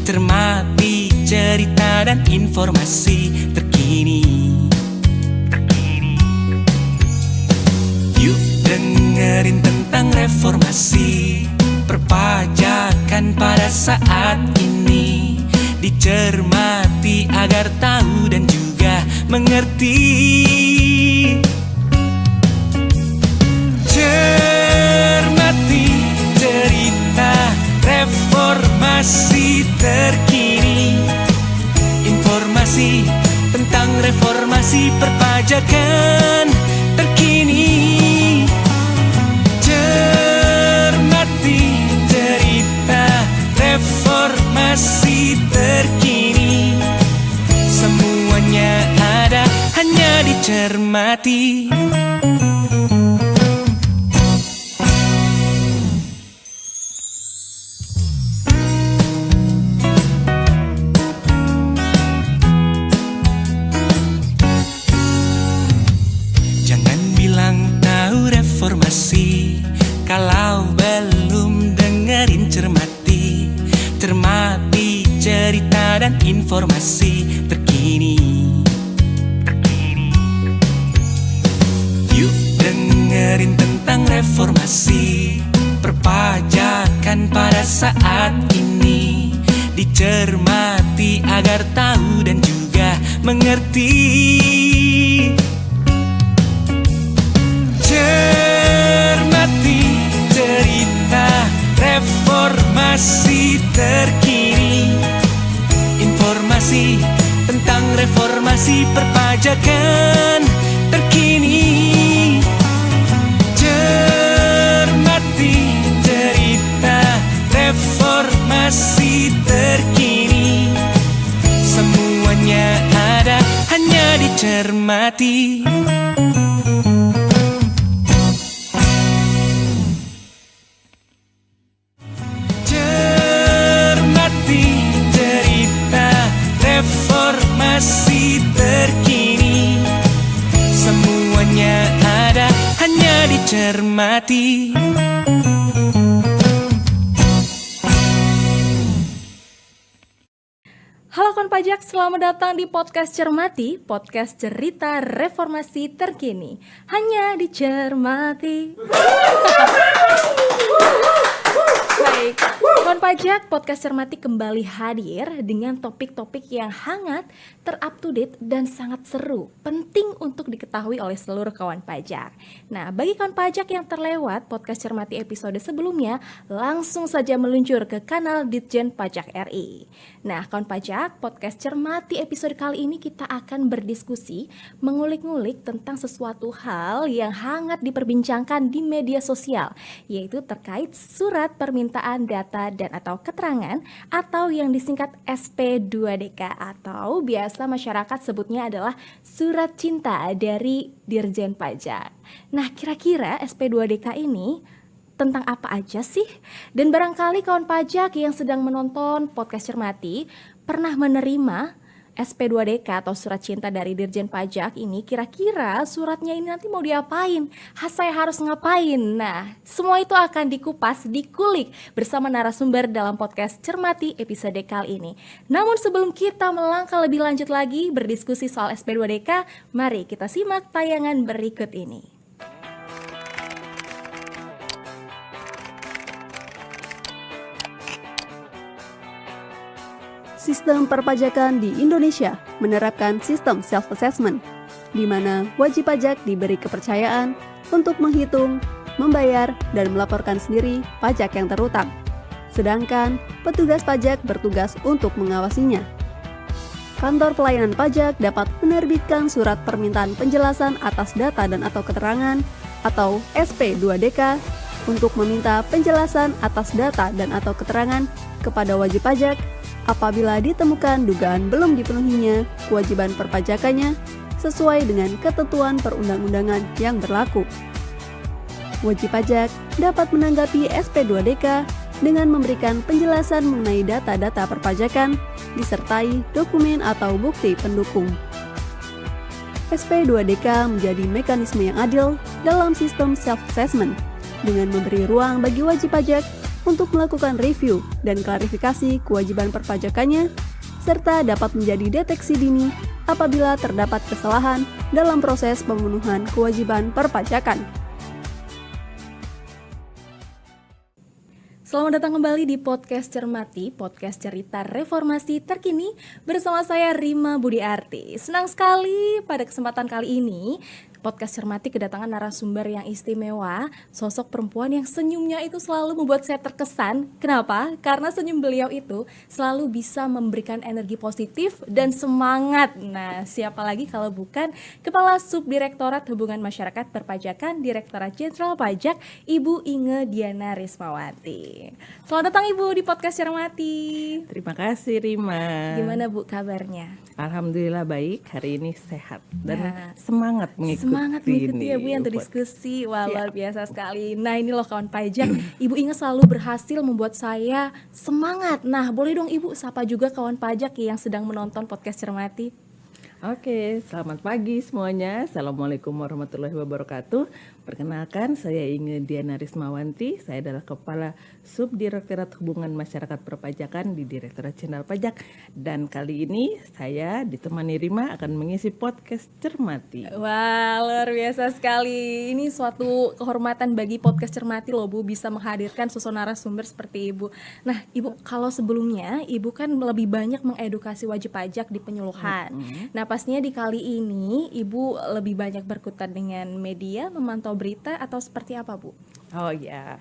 cermati cerita dan informasi terkini. Yuk dengerin tentang reformasi perpajakan pada saat ini, dicermati agar tahu dan juga mengerti. Cermati cerita reformasi terkini, informasi tentang reformasi perpajakan terkini. Cermati cerita reformasi terkini, semuanya ada hanya dicermati. Reformasi kalau belum dengerin cermati, cermati cerita dan informasi terkini. Yuk dengerin tentang reformasi perpajakan pada saat ini, dicermati agar tahu dan juga mengerti. Cermati cerita reformasi terkini, informasi tentang reformasi perpajakan terkini. Cermati cerita reformasi terkini, semuanya ada hanya dicermati. Reformasi terkini, semuanya ada hanya dicermati. Halo kawan pajak, selamat datang di podcast Cermati, podcast cerita reformasi terkini, hanya dicermati. Baik, kawan pajak, podcast Cermati kembali hadir dengan topik-topik yang hangat, terupdate dan sangat seru, penting untuk diketahui oleh seluruh kawan pajak. Nah, bagi kawan pajak yang terlewat podcast Cermati episode sebelumnya, langsung saja meluncur ke kanal Ditjen Pajak RI. Nah, kawan pajak, podcast Cermati episode kali ini kita akan berdiskusi, mengulik-ngulik tentang sesuatu hal yang hangat diperbincangkan di media sosial, yaitu terkait surat permintaan data dan atau keterangan atau yang disingkat SP2DK atau biasa masyarakat sebutnya adalah surat cinta dari Dirjen Pajak. Nah, kira-kira SP2DK ini tentang apa aja sih? Dan barangkali kawan pajak yang sedang menonton podcast Cermati pernah menerima SP2DK atau surat cinta dari Dirjen Pajak ini, kira-kira suratnya ini nanti mau diapain? Saya harus ngapain? Nah, semua itu akan dikupas, dikulik bersama narasumber dalam podcast Cermati episode kali ini. Namun sebelum kita melangkah lebih lanjut lagi berdiskusi soal SP2DK, mari kita simak tayangan berikut ini. Sistem perpajakan di Indonesia menerapkan sistem self-assessment, di mana wajib pajak diberi kepercayaan untuk menghitung, membayar, dan melaporkan sendiri pajak yang terutang. Sedangkan petugas pajak bertugas untuk mengawasinya. Kantor pelayanan pajak dapat menerbitkan surat permintaan penjelasan atas data dan atau keterangan atau SP2DK untuk meminta penjelasan atas data dan atau keterangan kepada wajib pajak apabila ditemukan dugaan belum dipenuhinya kewajiban perpajakannya sesuai dengan ketentuan perundang-undangan yang berlaku. Wajib pajak dapat menanggapi SP2DK dengan memberikan penjelasan mengenai data-data perpajakan disertai dokumen atau bukti pendukung. SP2DK menjadi mekanisme yang adil dalam sistem self-assessment dengan memberi ruang bagi wajib pajak untuk melakukan review dan klarifikasi kewajiban perpajakannya, serta dapat menjadi deteksi dini apabila terdapat kesalahan dalam proses pemenuhan kewajiban perpajakan. Selamat datang kembali di Podcast Cermati, podcast cerita reformasi terkini bersama saya Rima Budiarti. Senang sekali pada kesempatan kali ini Podcast Cermati kedatangan narasumber yang istimewa, sosok perempuan yang senyumnya itu selalu membuat saya terkesan. Kenapa? Karena senyum beliau itu selalu bisa memberikan energi positif dan semangat. Nah, siapa lagi kalau bukan Kepala Subdirektorat Hubungan Masyarakat Perpajakan Direktorat Jenderal Pajak, Ibu Inge Diana Rismawati. Selamat datang Ibu di Podcast Cermati. Terima kasih Rima. Gimana Bu kabarnya? Alhamdulillah baik, hari ini sehat dan semangat mengikuti ya Bu yang berdiskusi. Wah, luar biasa sekali. Nah, ini loh kawan pajak, Ibu Inge selalu berhasil membuat saya semangat. Nah, boleh dong Ibu sapa juga kawan pajak yang sedang menonton Podcast Cermati. Oke, selamat pagi semuanya. Assalamualaikum warahmatullahi wabarakatuh. Perkenalkan, saya Inge Diana Rismawanti. Saya adalah Kepala Subdirektorat Hubungan Masyarakat Perpajakan di Direktorat Jenderal Pajak. Dan kali ini saya ditemani Rima akan mengisi Podcast Cermati. Wah, luar biasa sekali. Ini suatu kehormatan bagi Podcast Cermati loh Bu, bisa menghadirkan sosok narasumber seperti Ibu. Nah, Ibu, kalau sebelumnya Ibu kan lebih banyak mengedukasi wajib pajak di penyuluhan. Nah, pastinya di kali ini Ibu lebih banyak berkutat dengan media, memantau berita atau seperti apa Bu? Oh ya,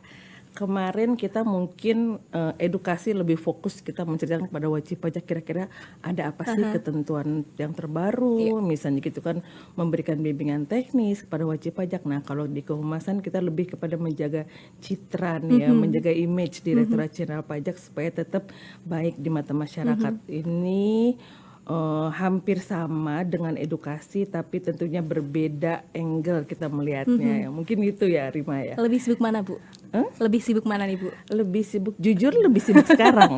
kemarin kita mungkin edukasi lebih fokus, kita menceritakan kepada wajib pajak kira-kira ada apa sih ketentuan yang terbaru, misalnya gitu kan, memberikan bimbingan teknis kepada wajib pajak. Nah, kalau di kehumasan kita lebih kepada menjaga citra nih ya, menjaga image Direktorat Jenderal Pajak supaya tetap baik di mata masyarakat. Ini hampir sama dengan edukasi, tapi tentunya berbeda angle kita melihatnya. Ya. Mungkin itu ya Rima ya. Lebih sibuk mana Bu? Lebih sibuk mana nih Bu? Lebih sibuk, jujur lebih sibuk sekarang.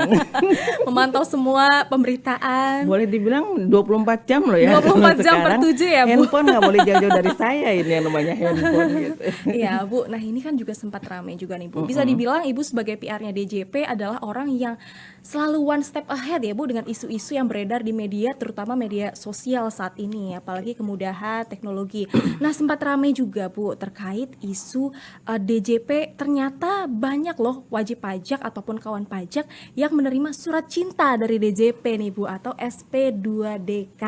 Memantau semua pemberitaan. Boleh dibilang 24 jam loh ya. 24 jam per 7 ya Bu? Handphone gak boleh jauh-jauh dari saya ini yang namanya handphone gitu. Iya Bu, nah ini kan juga sempat ramai juga nih Bu. Bisa dibilang Ibu sebagai PR-nya DJP adalah orang yang selalu one step ahead ya Bu dengan isu-isu yang beredar di media, terutama media sosial saat ini, apalagi kemudahan teknologi. Nah, sempat ramai juga Bu terkait isu DJP ternyata banyak loh wajib pajak ataupun kawan pajak yang menerima surat cinta dari DJP nih Bu, atau SP2DK.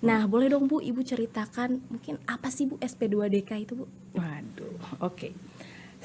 Nah, boleh dong Bu Ibu ceritakan mungkin apa sih Bu SP2DK itu Bu? Waduh, oke.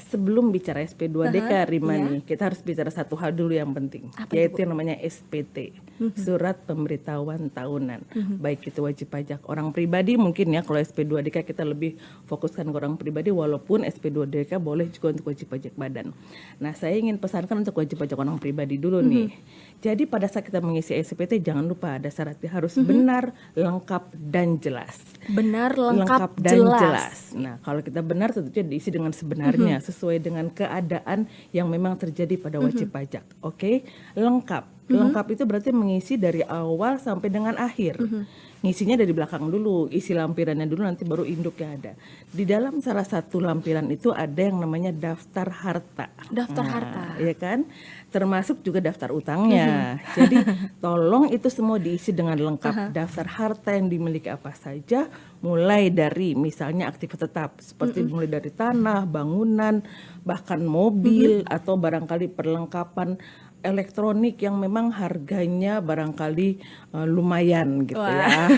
Sebelum bicara SP2DK Rima nih, kita harus bicara satu hal dulu yang penting, yaitu yang namanya SPT, Surat Pemberitahuan Tahunan. Baik itu wajib pajak orang pribadi mungkin ya, kalau SP2DK kita lebih fokuskan ke orang pribadi, walaupun SP2DK boleh juga untuk wajib pajak badan. Nah, saya ingin pesankan untuk wajib pajak orang pribadi dulu nih. Jadi pada saat kita mengisi SPT, jangan lupa ada syaratnya harus benar, lengkap, dan jelas. Benar, lengkap dan jelas. Nah, kalau kita benar tentunya diisi dengan sebenarnya, sesuai dengan keadaan yang memang terjadi pada wajib pajak. Oke, lengkap. Lengkap itu berarti mengisi dari awal sampai dengan akhir. Ngisinya dari belakang dulu, isi lampirannya dulu, nanti baru induknya ada. Di dalam salah satu lampiran itu ada yang namanya daftar harta. Daftar harta. Iya kan? Termasuk juga daftar utangnya. Jadi tolong itu semua diisi dengan lengkap. Daftar harta yang dimiliki apa saja, mulai dari misalnya aktivitas tetap, seperti mulai dari tanah, bangunan, bahkan mobil, atau barangkali perlengkapan elektronik yang memang harganya barangkali lumayan gitu ya.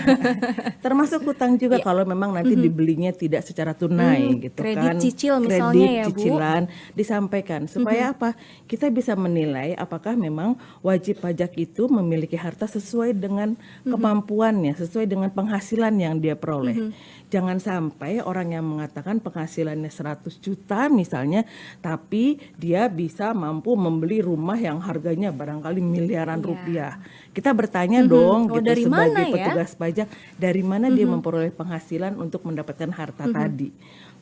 Termasuk hutang juga kalau memang nanti dibelinya tidak secara tunai gitu kredit kan. Cicil misalnya ya Bu. Cicilan disampaikan supaya apa? Kita bisa menilai apakah memang wajib pajak itu memiliki harta sesuai dengan kemampuannya, sesuai dengan penghasilan yang dia peroleh. Jangan sampai orang yang mengatakan penghasilannya 100 juta misalnya, tapi dia bisa mampu membeli rumah yang harganya barangkali miliaran rupiah. Kita bertanya dong gitu, dari sebagai mana ya? petugas pajak, dari mana dia memperoleh penghasilan untuk mendapatkan harta tadi.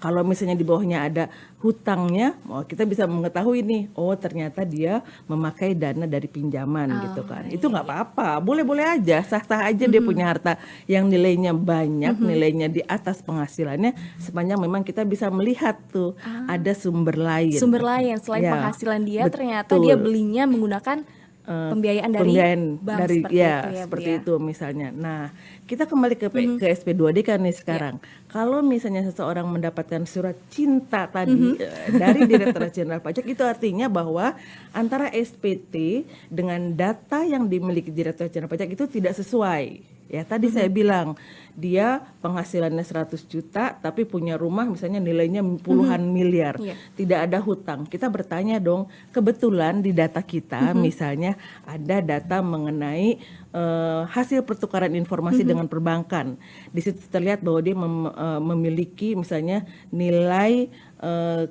Kalau misalnya di bawahnya ada hutangnya, kita bisa mengetahui nih, oh ternyata dia memakai dana dari pinjaman gitu kan. Itu nggak apa-apa, boleh-boleh aja, sah-sah aja dia punya harta yang nilainya banyak, nilainya di atas penghasilannya, sepanjang memang kita bisa melihat tuh ada sumber lain. Sumber lain selain Ya, penghasilan dia, ternyata betul. dia belinya menggunakan pembiayaan dari bank dari seperti itu ya, Bu, seperti ya. itu misalnya. Nah, kita kembali ke SP2DK nih sekarang. Kalau misalnya seseorang mendapatkan surat cinta tadi dari Direktorat Jenderal Pajak, itu artinya bahwa antara SPT dengan data yang dimiliki Direktorat Jenderal Pajak itu tidak sesuai. Ya, tadi saya bilang dia penghasilannya 100 juta tapi punya rumah misalnya nilainya puluhan miliar. Tidak ada hutang. Kita bertanya dong, kebetulan di data kita misalnya ada data mengenai hasil pertukaran informasi dengan perbankan. Di situ terlihat bahwa dia memiliki misalnya nilai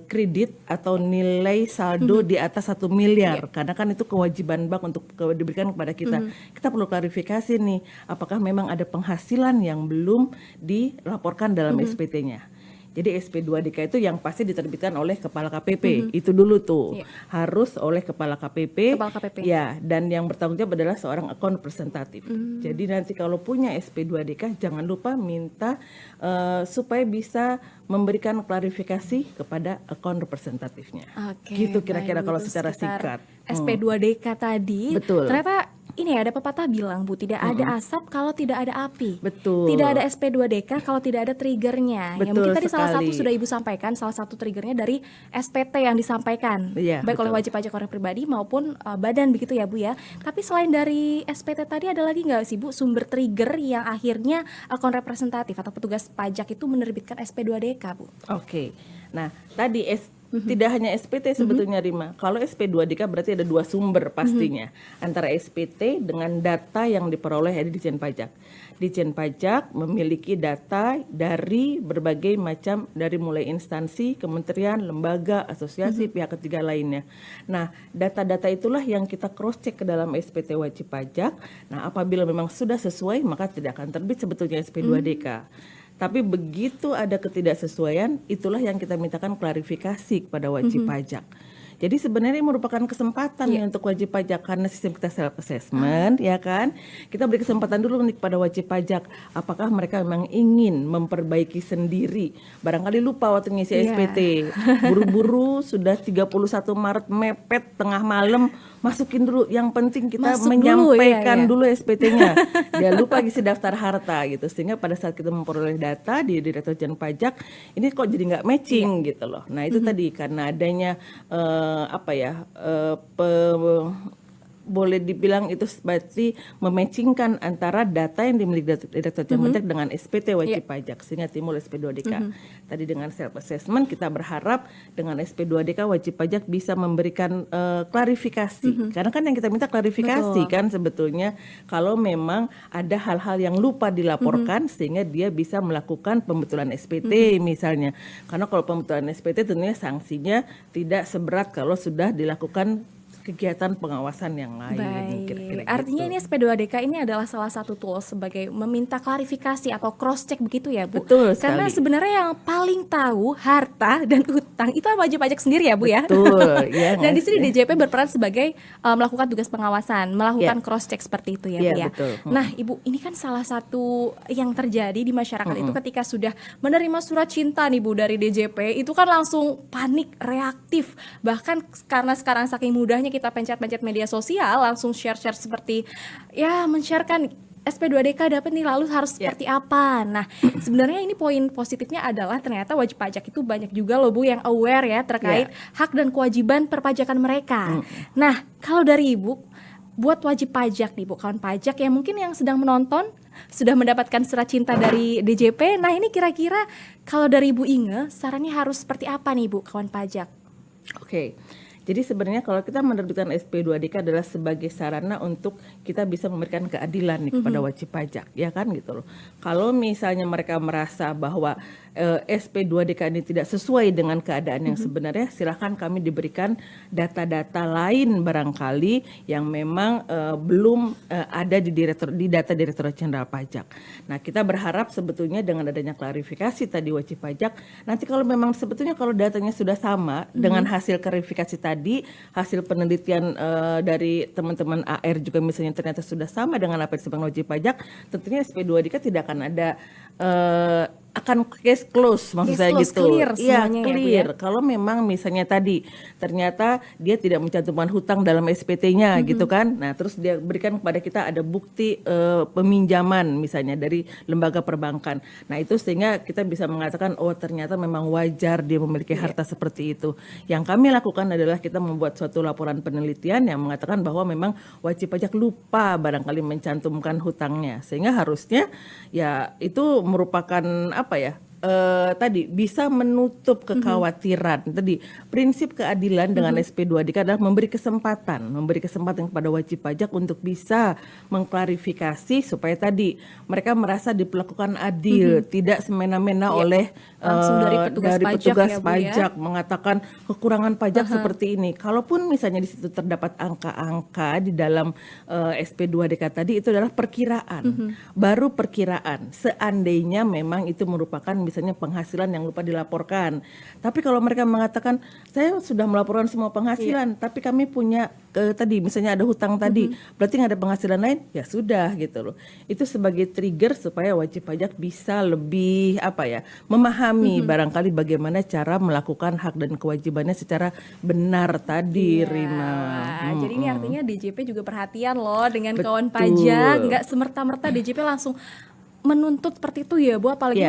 kredit atau nilai saldo di atas 1 miliar, karena kan itu kewajiban bank untuk diberikan kepada kita. Kita perlu klarifikasi nih, apakah memang ada penghasilan yang belum dilaporkan dalam SPT-nya. Jadi SP2DK itu yang pasti diterbitkan oleh Kepala KPP. Itu dulu tuh. Harus oleh Kepala KPP. Kepala KPP. Ya, dan yang bertanggung jawab adalah seorang account representative. Jadi nanti kalau punya SP2DK jangan lupa minta supaya bisa memberikan klarifikasi kepada account representatifnya. Gitu kira-kira baik, kalau Bu, secara sekitar singkat. SP2DK tadi. Betul. Ternyata ini ada pepatah bilang, Bu, tidak ada asap kalau tidak ada api. Betul. Tidak ada SP2DK kalau tidak ada triggernya. Yang Betul mungkin tadi salah satu sekali. sudah Ibu sampaikan, salah satu triggernya dari SPT yang disampaikan, Iya, baik oleh betul. wajib pajak orang pribadi maupun badan begitu ya, Bu ya. Tapi selain dari SPT tadi ada lagi nggak sih, Bu, sumber trigger yang akhirnya akun representatif atau petugas pajak itu menerbitkan SP2DK, Bu? Oke. Nah, tadi tidak hanya SPT sebetulnya, Rima. Kalau SP2DK berarti ada dua sumber pastinya. Antara SPT dengan data yang diperoleh dari Ditjen Pajak. Ditjen Pajak memiliki data dari berbagai macam, dari mulai instansi, kementerian, lembaga, asosiasi, pihak ketiga lainnya. Nah, data-data itulah yang kita cross-check ke dalam SPT wajib pajak. Nah, apabila memang sudah sesuai, maka tidak akan terbit sebetulnya SP2DK. Tapi begitu ada ketidaksesuaian, itulah yang kita mintakan klarifikasi kepada wajib pajak. Jadi sebenarnya merupakan kesempatan nih untuk wajib pajak, karena sistem kita self assessment, ya kan? Kita beri kesempatan dulu nih kepada wajib pajak, apakah mereka memang ingin memperbaiki sendiri. Barangkali lupa waktu ngisi SPT, buru-buru sudah 31 Maret mepet tengah malam, masukin dulu. Yang penting kita Masuk menyampaikan dulu, dulu SPT-nya. Dia lupa ngisi daftar harta gitu, sehingga pada saat kita memperoleh data di Direktorat Jenderal Pajak, ini kok jadi nggak matching gitu loh. Nah itu tadi karena adanya boleh dibilang itu berarti mematchingkan antara data yang dimiliki Direktorat Jenderal Pajak dengan SPT wajib pajak, sehingga timbul SP2DK. Tadi dengan self assessment kita berharap dengan SP2DK wajib pajak bisa memberikan klarifikasi, karena kan yang kita minta klarifikasi kan sebetulnya kalau memang ada hal-hal yang lupa dilaporkan, sehingga dia bisa melakukan pembetulan SPT misalnya. Karena kalau pembetulan SPT tentunya sanksinya tidak seberat kalau sudah dilakukan kegiatan pengawasan yang lain. Baik, Kira-kira artinya gitu. ini SP2DK ini adalah salah satu tool sebagai meminta klarifikasi atau cross check begitu ya, Bu? Betul Karena sekali. sebenarnya yang paling tahu harta dan utang itu wajib pajak sendiri ya, Bu ya? Betul, ya. Dan di sini DJP berperan sebagai melakukan tugas pengawasan, melakukan cross check seperti itu ya, Bu ya. Betul. Nah, Ibu, ini kan salah satu yang terjadi di masyarakat itu ketika sudah menerima surat cinta nih, Bu, dari DJP, itu kan langsung panik, reaktif. Bahkan karena sekarang saking mudahnya kita pencet-pencet media sosial, langsung share-share seperti ya men-sharekan SP2DK dapat nih, lalu harus seperti apa. Nah, sebenarnya ini poin positifnya adalah ternyata wajib pajak itu banyak juga loh, Bu, yang aware ya terkait hak dan kewajiban perpajakan mereka. Nah, kalau dari Ibu, buat wajib pajak nih, Bu, kawan pajak yang mungkin yang sedang menonton sudah mendapatkan surat cinta dari DJP. Nah, ini kira-kira kalau dari Ibu Inge, sarannya harus seperti apa nih, Bu, kawan pajak? Oke. Jadi sebenarnya kalau kita menerbitkan SP2DK adalah sebagai sarana untuk kita bisa memberikan keadilan nih kepada wajib pajak, ya kan gitu loh. Kalau misalnya mereka merasa bahwa SP2DK ini tidak sesuai dengan keadaan yang sebenarnya, silahkan kami diberikan data-data lain barangkali yang memang belum ada di data Direktorat Jenderal Pajak. Nah, kita berharap sebetulnya dengan adanya klarifikasi tadi wajib pajak, nanti kalau memang sebetulnya kalau datanya sudah sama dengan hasil klarifikasi tadi, hasil penelitian dari teman-teman AR juga misalnya ternyata sudah sama dengan apa yang disebutkan wajib pajak, tentunya SP2DK tidak akan ada akan case close maksud saya gitu. Clear Iya, semuanya clear. ya, Bu, ya? Kalau memang misalnya tadi ternyata dia tidak mencantumkan hutang dalam SPT-nya gitu kan. Nah, terus dia berikan kepada kita ada bukti peminjaman misalnya dari lembaga perbankan. Nah, itu sehingga kita bisa mengatakan oh ternyata memang wajar dia memiliki harta seperti itu. Yang kami lakukan adalah kita membuat suatu laporan penelitian yang mengatakan bahwa memang wajib pajak lupa barangkali mencantumkan hutangnya. Sehingga harusnya ya itu merupakan apa ya? Tadi bisa menutup kekhawatiran. Tadi prinsip keadilan dengan SP2DK adalah memberi kesempatan kepada wajib pajak untuk bisa mengklarifikasi supaya tadi mereka merasa diperlakukan adil, tidak semena-mena oleh langsung dari petugas pajak ya, Bu, pajak mengatakan kekurangan pajak seperti ini. Kalaupun misalnya di situ terdapat angka-angka di dalam SP2DK tadi itu adalah perkiraan, baru perkiraan. Seandainya memang itu merupakan misalnya penghasilan yang lupa dilaporkan. Tapi kalau mereka mengatakan saya sudah melaporkan semua penghasilan, tapi kami punya tadi misalnya ada hutang tadi, berarti nggak ada penghasilan lain, ya sudah gitu loh. Itu sebagai trigger supaya wajib pajak bisa lebih apa ya, memahami barangkali bagaimana cara melakukan hak dan kewajibannya secara benar tadi, Rima. Jadi ini artinya DJP juga perhatian loh dengan kawan Betul. pajak, nggak semerta-merta DJP langsung menuntut seperti itu ya Bu, apalagi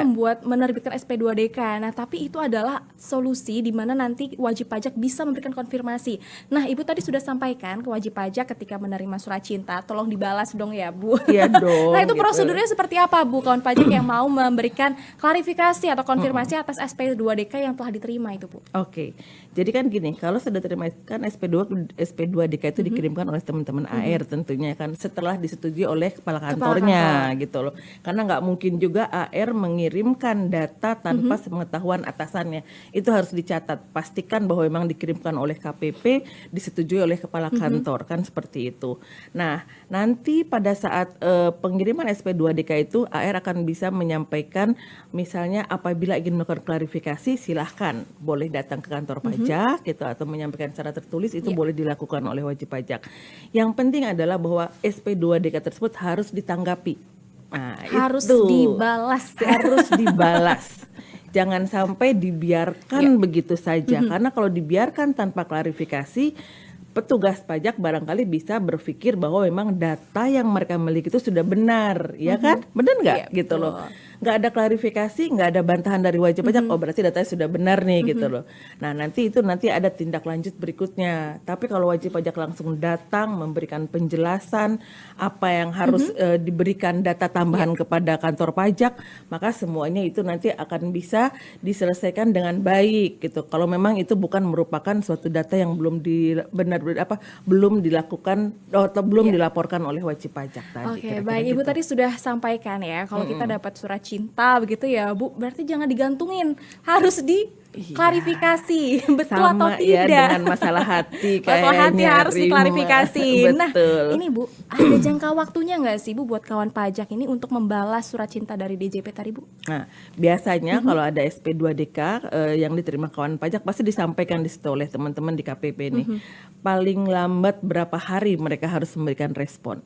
menerbitkan SP2DK. Nah, tapi itu adalah solusi di mana nanti wajib pajak bisa memberikan konfirmasi. Nah, Ibu tadi sudah sampaikan ke wajib pajak ketika menerima surat cinta, tolong dibalas dong ya Bu. Iya dong. Nah, itu gitu. prosedurnya seperti apa Bu, kawan pajak yang mau memberikan klarifikasi atau konfirmasi atas SP2DK yang telah diterima itu Bu? Oke, jadi kan gini, kalau sudah terima kan SP2DK itu dikirimkan oleh teman-teman AR tentunya kan setelah disetujui oleh kepala kantornya gitu loh. Karena nggak mungkin juga AR mengirimkan data tanpa sepengetahuan atasannya. Itu harus dicatat, pastikan bahwa memang dikirimkan oleh KPP, disetujui oleh kepala kantor kan seperti itu. Nah, nanti pada saat pengiriman SP2DK itu AR akan bisa menyampaikan misalnya apabila ingin melakukan klarifikasi silahkan boleh datang ke kantor pajak gitu atau menyampaikan secara tertulis itu boleh dilakukan oleh wajib pajak. Yang penting adalah bahwa SP2DK tersebut harus ditanggapi. Nah, Harus itu dibalas. harus dibalas. Jangan sampai dibiarkan begitu saja karena kalau dibiarkan tanpa klarifikasi petugas pajak barangkali bisa berpikir bahwa memang data yang mereka miliki itu sudah benar, ya kan? Benar nggak gitu loh? Nggak ada klarifikasi, nggak ada bantahan dari wajib pajak, oh berarti datanya sudah benar nih gitu loh. Nah nanti ada tindak lanjut berikutnya. Tapi kalau wajib pajak langsung datang memberikan penjelasan apa yang harus diberikan data tambahan kepada kantor pajak, maka semuanya itu nanti akan bisa diselesaikan dengan baik gitu. Kalau memang itu bukan merupakan suatu data yang belum belum dilakukan atau belum dilaporkan oleh wajib pajak tadi. Oke, baik. Ibu gitu. tadi sudah sampaikan ya, kalau kita dapat surat cinta begitu ya Bu, berarti jangan digantungin, harus diklarifikasi, betul atau Sama tidak. ya dengan masalah hati kayaknya. Masalah hati harus Rima. diklarifikasi. Nah, Betul. ini Bu, ada jangka waktunya nggak sih Bu buat kawan pajak ini untuk membalas surat cinta dari DJP tadi Bu? Nah, biasanya kalau ada SP2DK yang diterima kawan pajak pasti disampaikan di situ oleh teman-teman di KPP nih. Paling lambat berapa hari mereka harus memberikan respon.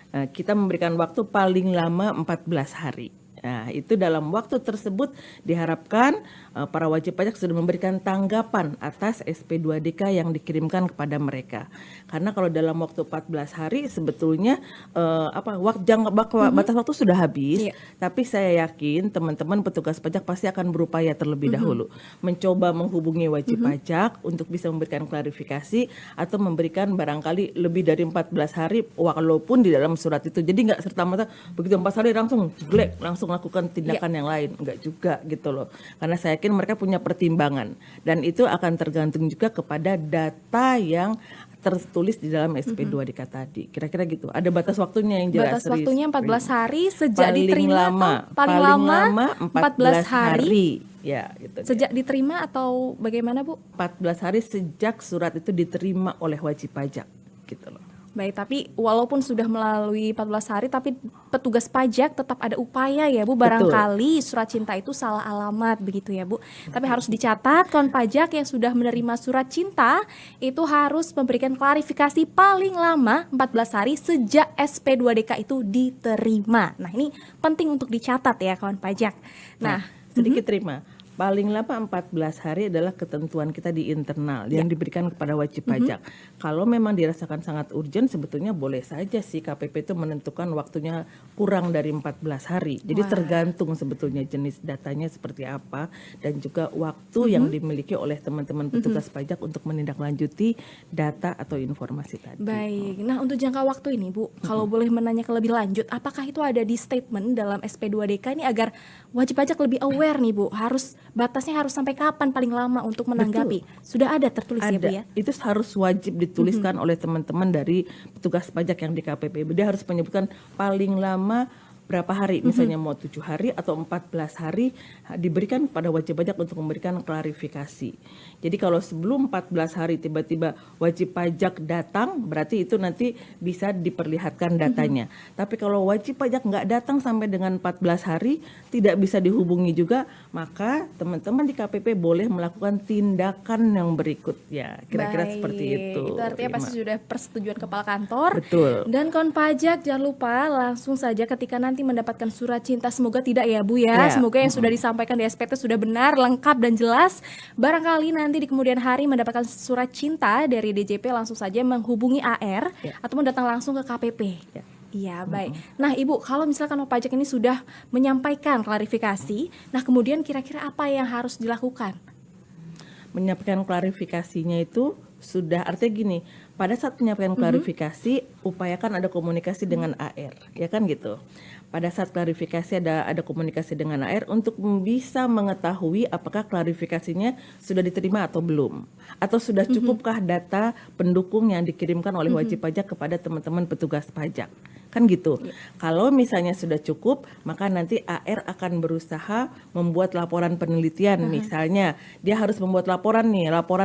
Kita memberikan waktu paling lama 14 hari. Nah, itu dalam waktu tersebut diharapkan para wajib pajak sudah memberikan tanggapan atas SP2DK yang dikirimkan kepada mereka. Karena kalau dalam waktu 14 hari sebetulnya batas waktu sudah habis, tapi saya yakin teman-teman petugas pajak pasti akan berupaya terlebih dahulu mencoba menghubungi wajib pajak untuk bisa memberikan klarifikasi atau memberikan barangkali lebih dari 14 hari walaupun di dalam surat itu. Jadi nggak serta-merta begitu 4 hari langsung jelek, langsung langsung lakukan tindakan yang lain, enggak juga gitu loh. Karena saya yakin mereka punya pertimbangan dan itu akan tergantung juga kepada data yang tertulis di dalam SP2DK tadi. Kira-kira gitu. Ada batas waktunya yang jelas. Batas waktunya 14 hari sejak paling diterima lama, atau paling lama 14 hari. Ya, gitu. Sejak diterima atau bagaimana, Bu? 14 hari sejak surat itu diterima oleh wajib pajak gitu loh. Baik, tapi walaupun sudah melalui 14 hari, tapi petugas pajak tetap ada upaya ya Bu, barangkali surat cinta itu salah alamat begitu ya Bu. Tapi harus dicatat, kawan pajak yang sudah menerima surat cinta itu harus memberikan klarifikasi paling lama 14 hari sejak SP2DK itu diterima. Nah ini penting untuk dicatat ya kawan pajak. Nah sedikit terima. Paling lama 14 hari adalah ketentuan kita di internal yang diberikan kepada wajib pajak. Kalau memang dirasakan sangat urgent, sebetulnya boleh saja sih KPP itu menentukan waktunya kurang dari 14 hari. Jadi tergantung sebetulnya jenis datanya seperti apa dan juga waktu yang dimiliki oleh teman-teman petugas pajak untuk menindaklanjuti data atau informasi tadi. Baik, nah untuk jangka waktu ini Bu, kalau boleh menanya ke lebih lanjut, apakah itu ada di statement dalam SP2DK ini agar wajib pajak lebih aware nih Bu, batasnya harus sampai kapan paling lama untuk menanggapi? Sudah ada tertulis ya Bu ya? Itu harus wajib dituliskan oleh teman-teman dari petugas pajak yang di KPP. Dia harus menyebutkan paling lama berapa hari, misalnya mau 7 hari atau 14 hari diberikan kepada wajib pajak untuk memberikan klarifikasi. Jadi kalau sebelum 14 hari tiba-tiba wajib pajak datang, berarti itu nanti bisa diperlihatkan datanya. Tapi kalau wajib pajak nggak datang sampai dengan 14 hari, tidak bisa dihubungi juga, maka teman-teman di KPP boleh melakukan tindakan yang berikut ya. Kira-kira seperti itu. Itu artinya pasti sudah persetujuan kepala kantor. Betul. Dan kawan pajak jangan lupa langsung saja ketika nanti mendapatkan surat cinta, semoga tidak ya Bu ya. Semoga yang sudah disampaikan di SPT sudah benar, lengkap dan jelas. Barangkali nanti di kemudian hari mendapatkan surat cinta dari DJP, langsung saja menghubungi AR ataupun datang langsung ke KPP. Iya, baik. Nah Ibu, kalau misalkan pajak ini sudah menyampaikan klarifikasi, nah kemudian kira-kira apa yang harus dilakukan? Menyampaikan klarifikasinya itu sudah, artinya gini, pada saat menyampaikan klarifikasi, upayakan ada komunikasi dengan AR, ya kan gitu. Pada saat klarifikasi ada komunikasi dengan AR untuk bisa mengetahui apakah klarifikasinya sudah diterima atau belum, atau sudah cukupkah data pendukung yang dikirimkan oleh wajib pajak kepada teman-teman petugas pajak. Kan gitu. Kalau misalnya sudah cukup, maka nanti AR akan berusaha membuat laporan penelitian. Misalnya dia harus membuat laporan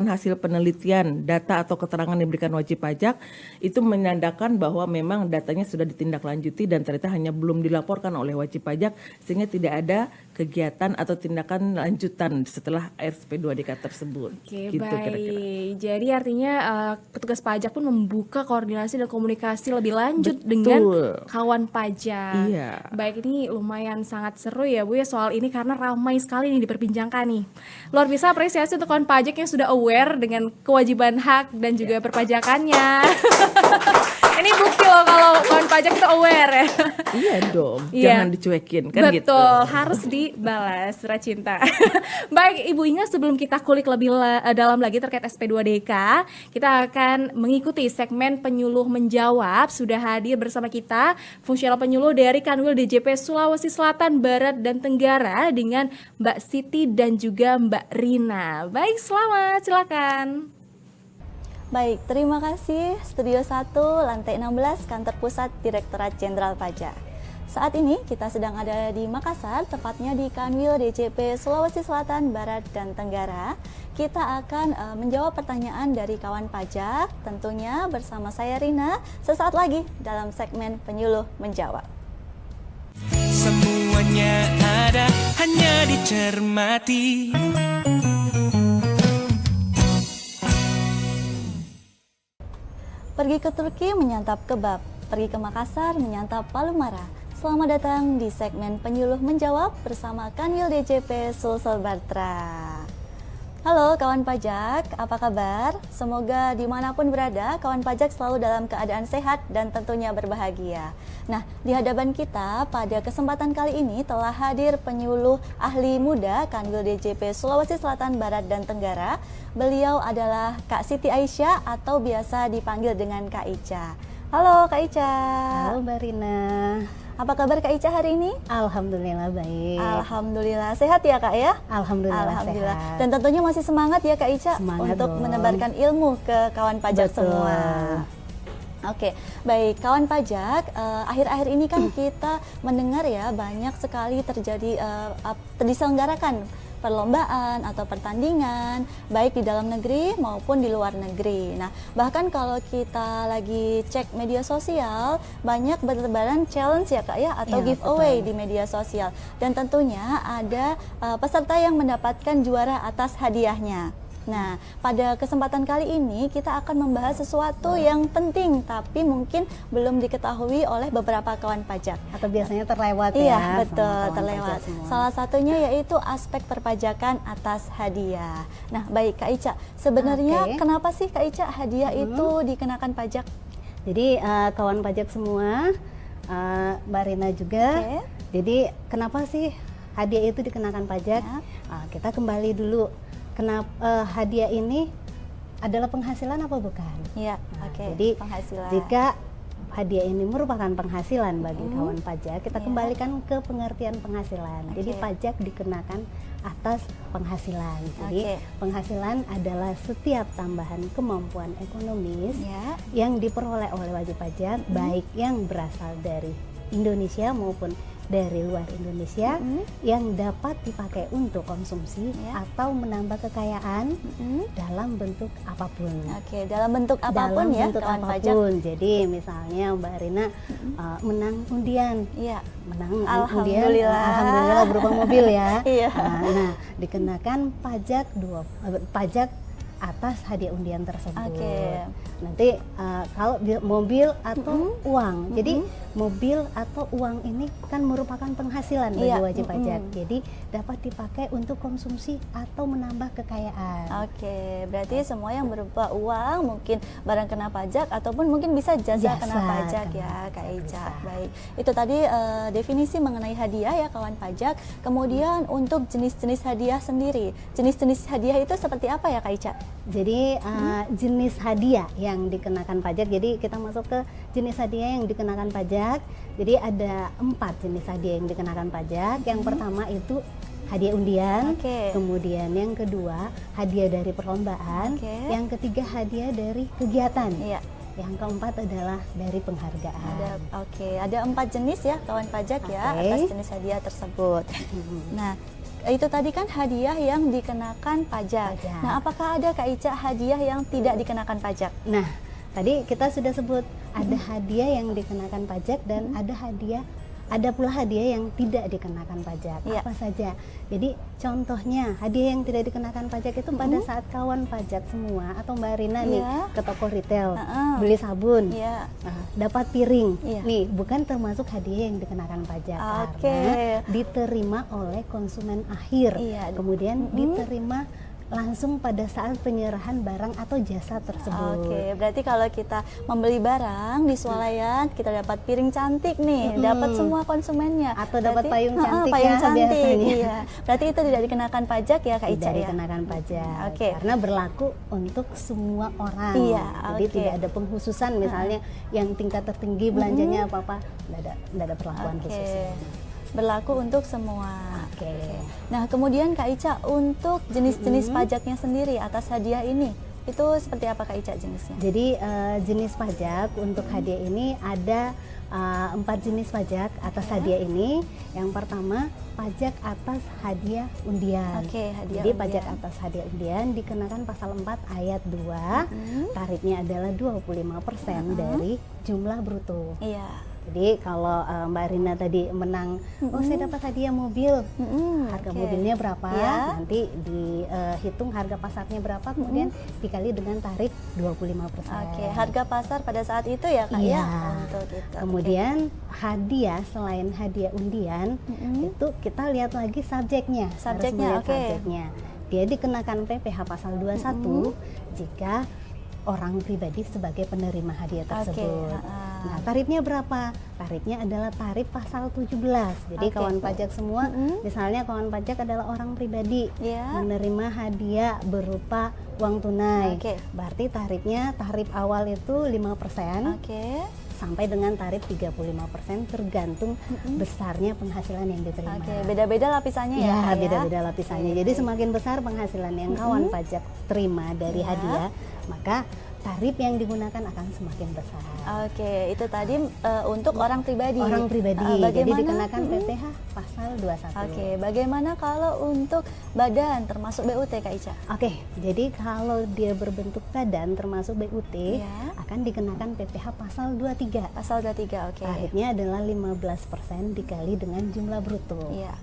hasil penelitian, data atau keterangan yang diberikan wajib pajak, itu menandakan bahwa memang datanya sudah ditindaklanjuti dan ternyata hanya belum dilaporkan oleh wajib pajak, sehingga tidak ada kegiatan atau tindakan lanjutan setelah SP2DK tersebut. Oke, gitu, baik. kira-kira. Jadi artinya petugas pajak pun membuka koordinasi dan komunikasi lebih lanjut dengan kawan pajak. Iya. Baik, ini lumayan sangat seru ya Bu ya soal ini karena ramai sekali nih diperbincangkan nih. Luar biasa apresiasi untuk kawan pajak yang sudah aware dengan kewajiban hak dan juga perpajakannya. Ini bukti loh kalau kawan pajak itu aware ya. Iya dong, jangan dicuekin kan. Betul, gitu. harus dibalas surat cinta. Baik Ibu Inga, sebelum kita kulik lebih dalam lagi terkait SP2DK, kita akan mengikuti segmen penyuluh menjawab. Sudah hadir bersama kita fungsional penyuluh dari Kanwil DJP Sulawesi Selatan, Barat, dan Tenggara dengan Mbak Siti dan juga Mbak Rina. Baik, selamat, silakan. Baik, terima kasih. Studio 1, lantai 16, Kantor Pusat Direktorat Jenderal Pajak. Saat ini kita sedang ada di Makassar, tepatnya di Kanwil DJP Sulawesi Selatan, Barat, dan Tenggara. Kita akan menjawab pertanyaan dari kawan pajak, tentunya bersama saya Rina, sesaat lagi dalam segmen Penyuluh Menjawab. Semuanya ada, hanya dicermati. Pergi ke Turki menyantap kebab, pergi ke Makassar menyantap palu mara. Selamat datang di segmen Penyuluh Menjawab bersama Kanwil DJP Sulsel Bartra. Halo kawan pajak, apa kabar? Semoga dimanapun berada, kawan pajak selalu dalam keadaan sehat dan tentunya berbahagia. Nah, di hadapan kita pada kesempatan kali ini telah hadir penyuluh ahli muda Kanwil DJP Sulawesi Selatan, Barat, dan Tenggara. Beliau adalah Kak Siti Aisyah atau biasa dipanggil dengan Kak Ica. Halo Kak Ica. Halo Mbak Rina. Apa kabar Kak Ica hari ini? Alhamdulillah baik. Alhamdulillah sehat ya Kak ya? Alhamdulillah sehat. Dan tentunya masih semangat ya Kak Ica Semangat untuk dong. menebarkan ilmu ke kawan pajak Betul. semua. Oke, baik kawan pajak, akhir-akhir ini kan kita mendengar ya banyak sekali diselenggarakan perlombaan atau pertandingan baik di dalam negeri maupun di luar negeri. Nah, bahkan kalau kita lagi cek media sosial banyak bertebaran challenge ya Kak ya atau Iya, giveaway betul. di media sosial dan tentunya ada peserta yang mendapatkan juara atas hadiahnya. Nah, pada kesempatan kali ini kita akan membahas sesuatu yang penting tapi mungkin belum diketahui oleh beberapa kawan pajak. Atau biasanya terlewat ya. Iya, sama betul, kawan terlewat. pajak semua. Salah satunya yaitu aspek perpajakan atas hadiah. Nah, baik Kak Ica, sebenarnya Oke. kenapa sih Kak Ica hadiah itu dikenakan pajak? Jadi kawan pajak semua, Mbak Rina juga. Oke. Jadi kenapa sih hadiah itu dikenakan pajak? Ya. Kita kembali dulu. Kenapa hadiah ini adalah penghasilan apa bukan? Iya, Nah, oke. Jadi penghasilan. jika hadiah ini merupakan penghasilan bagi kawan pajak, kita Iya. kembalikan ke pengertian penghasilan. Jadi Oke. pajak dikenakan atas penghasilan. Jadi Oke. penghasilan adalah setiap tambahan kemampuan ekonomis Ya. yang diperoleh oleh wajib pajak, baik yang berasal dari Indonesia maupun dari luar Indonesia, yang dapat dipakai untuk konsumsi Ya. atau menambah kekayaan Mm-mm. dalam bentuk apapun. Oke, dalam bentuk apapun Dalam ya bentuk kawan pajak. apapun. Jadi misalnya Mbak Rina menang undian, Iya. menang Alhamdulillah. undian, alhamdulillah berupa mobil ya. Iya. Nah, dikenakan pajak atas hadiah undian tersebut. Oke. Nanti kalau mobil atau uang, jadi mobil atau uang ini kan merupakan penghasilan bagi Iya, wajib pajak. Jadi dapat dipakai untuk konsumsi atau menambah kekayaan. Oke, berarti semua yang berupa uang, mungkin barang kena pajak ataupun mungkin bisa jasa kena pajak kena ya, Kak pajak, Ica. bisa. Baik, itu tadi definisi mengenai hadiah ya kawan pajak. Kemudian untuk jenis-jenis hadiah sendiri, jenis-jenis hadiah itu seperti apa ya Kak Ica? Jadi jenis hadiah yang dikenakan pajak. Jadi kita masuk ke jenis hadiah yang dikenakan pajak. Jadi ada 4 jenis hadiah yang dikenakan pajak. Yang pertama itu hadiah undian. Oke. Kemudian yang kedua hadiah dari perlombaan. Oke. Yang ketiga hadiah dari kegiatan. Iya. Yang keempat adalah dari penghargaan. Ada 4 jenis ya kawan pajak ya Oke. atas jenis hadiah tersebut. Nah, itu tadi kan hadiah yang dikenakan pajak. Pajak. Nah, apakah ada Kak Ica hadiah yang tidak dikenakan pajak? Nah, tadi kita sudah sebut ada hadiah yang dikenakan pajak dan ada pula hadiah yang tidak dikenakan pajak. Iya. Apa saja? Jadi contohnya hadiah yang tidak dikenakan pajak itu pada saat kawan pajak semua atau Mbak Rina nih Iya. ke toko retail Heeh. beli sabun, Iya. dapat piring. Iya. Nih bukan termasuk hadiah yang dikenakan pajak Oke. karena diterima oleh konsumen akhir. Iya. Kemudian diterima langsung pada saat penyerahan barang atau jasa tersebut. Oke, berarti kalau kita membeli barang di swalayan, kita dapat piring cantik nih, dapat semua konsumennya. Atau dapat Berarti- payung cantik payung ya, cantik, biasanya. iya. Berarti itu tidak dikenakan pajak ya Kak Ica Tidak ya? dikenakan pajak Oke. karena berlaku untuk semua orang. Iya, Jadi oke. tidak ada pengkhususan misalnya yang tingkat tertinggi belanjanya apa-apa, tidak ada perlakuan Oke. khususnya. Berlaku untuk semua. Oke. Nah, kemudian Kak Ica untuk jenis-jenis pajaknya sendiri atas hadiah ini, itu seperti apa Kak Ica jenisnya? Jadi jenis pajak untuk hadiah ini ada 4 jenis pajak atas hadiah ini. Yang pertama pajak atas hadiah undian. Oke, hadiah Jadi undian. pajak atas hadiah undian dikenakan pasal 4 ayat 2. Tarifnya adalah 25% dari jumlah bruto. Iya. Jadi kalau Mbak Rina tadi menang, oh saya dapat hadiah mobil, harga oke. mobilnya berapa, Ya. nanti dihitung harga pasarnya berapa, kemudian dikali dengan tarif 25%. Oke, harga pasar pada saat itu ya Kak Iya. ya? Untuk itu. Kemudian hadiah selain hadiah undian, itu kita lihat lagi subjeknya. Harus Subjeknya, melihat oke. subjeknya. Dia dikenakan PPh pasal 21 jika orang pribadi sebagai penerima hadiah tersebut. Nah, tarifnya berapa? Tarifnya adalah tarif pasal 17. Jadi Oke. kawan pajak semua, misalnya kawan pajak adalah orang pribadi Ya. menerima hadiah berupa uang tunai. Oke. Berarti tarifnya tarif awal itu 5%. Oke. sampai dengan tarif 35% tergantung besarnya penghasilan yang diterima. Oke, beda-beda lapisannya ya, Ya, Kak, beda-beda lapisannya. Jadi semakin besar penghasilan yang kawan pajak terima dari hadiah, maka tarif yang digunakan akan semakin besar. Oke, itu tadi untuk orang pribadi. Orang pribadi, jadi Bagaimana? dikenakan PPh pasal 21. Oke, bagaimana kalau untuk badan termasuk BUT, Kak Ica? Oke, jadi kalau dia berbentuk badan termasuk BUT Ya. akan dikenakan PPh pasal 23. Pasal 23, oke. Tarifnya adalah 15% dikali dengan jumlah bruto. Iya.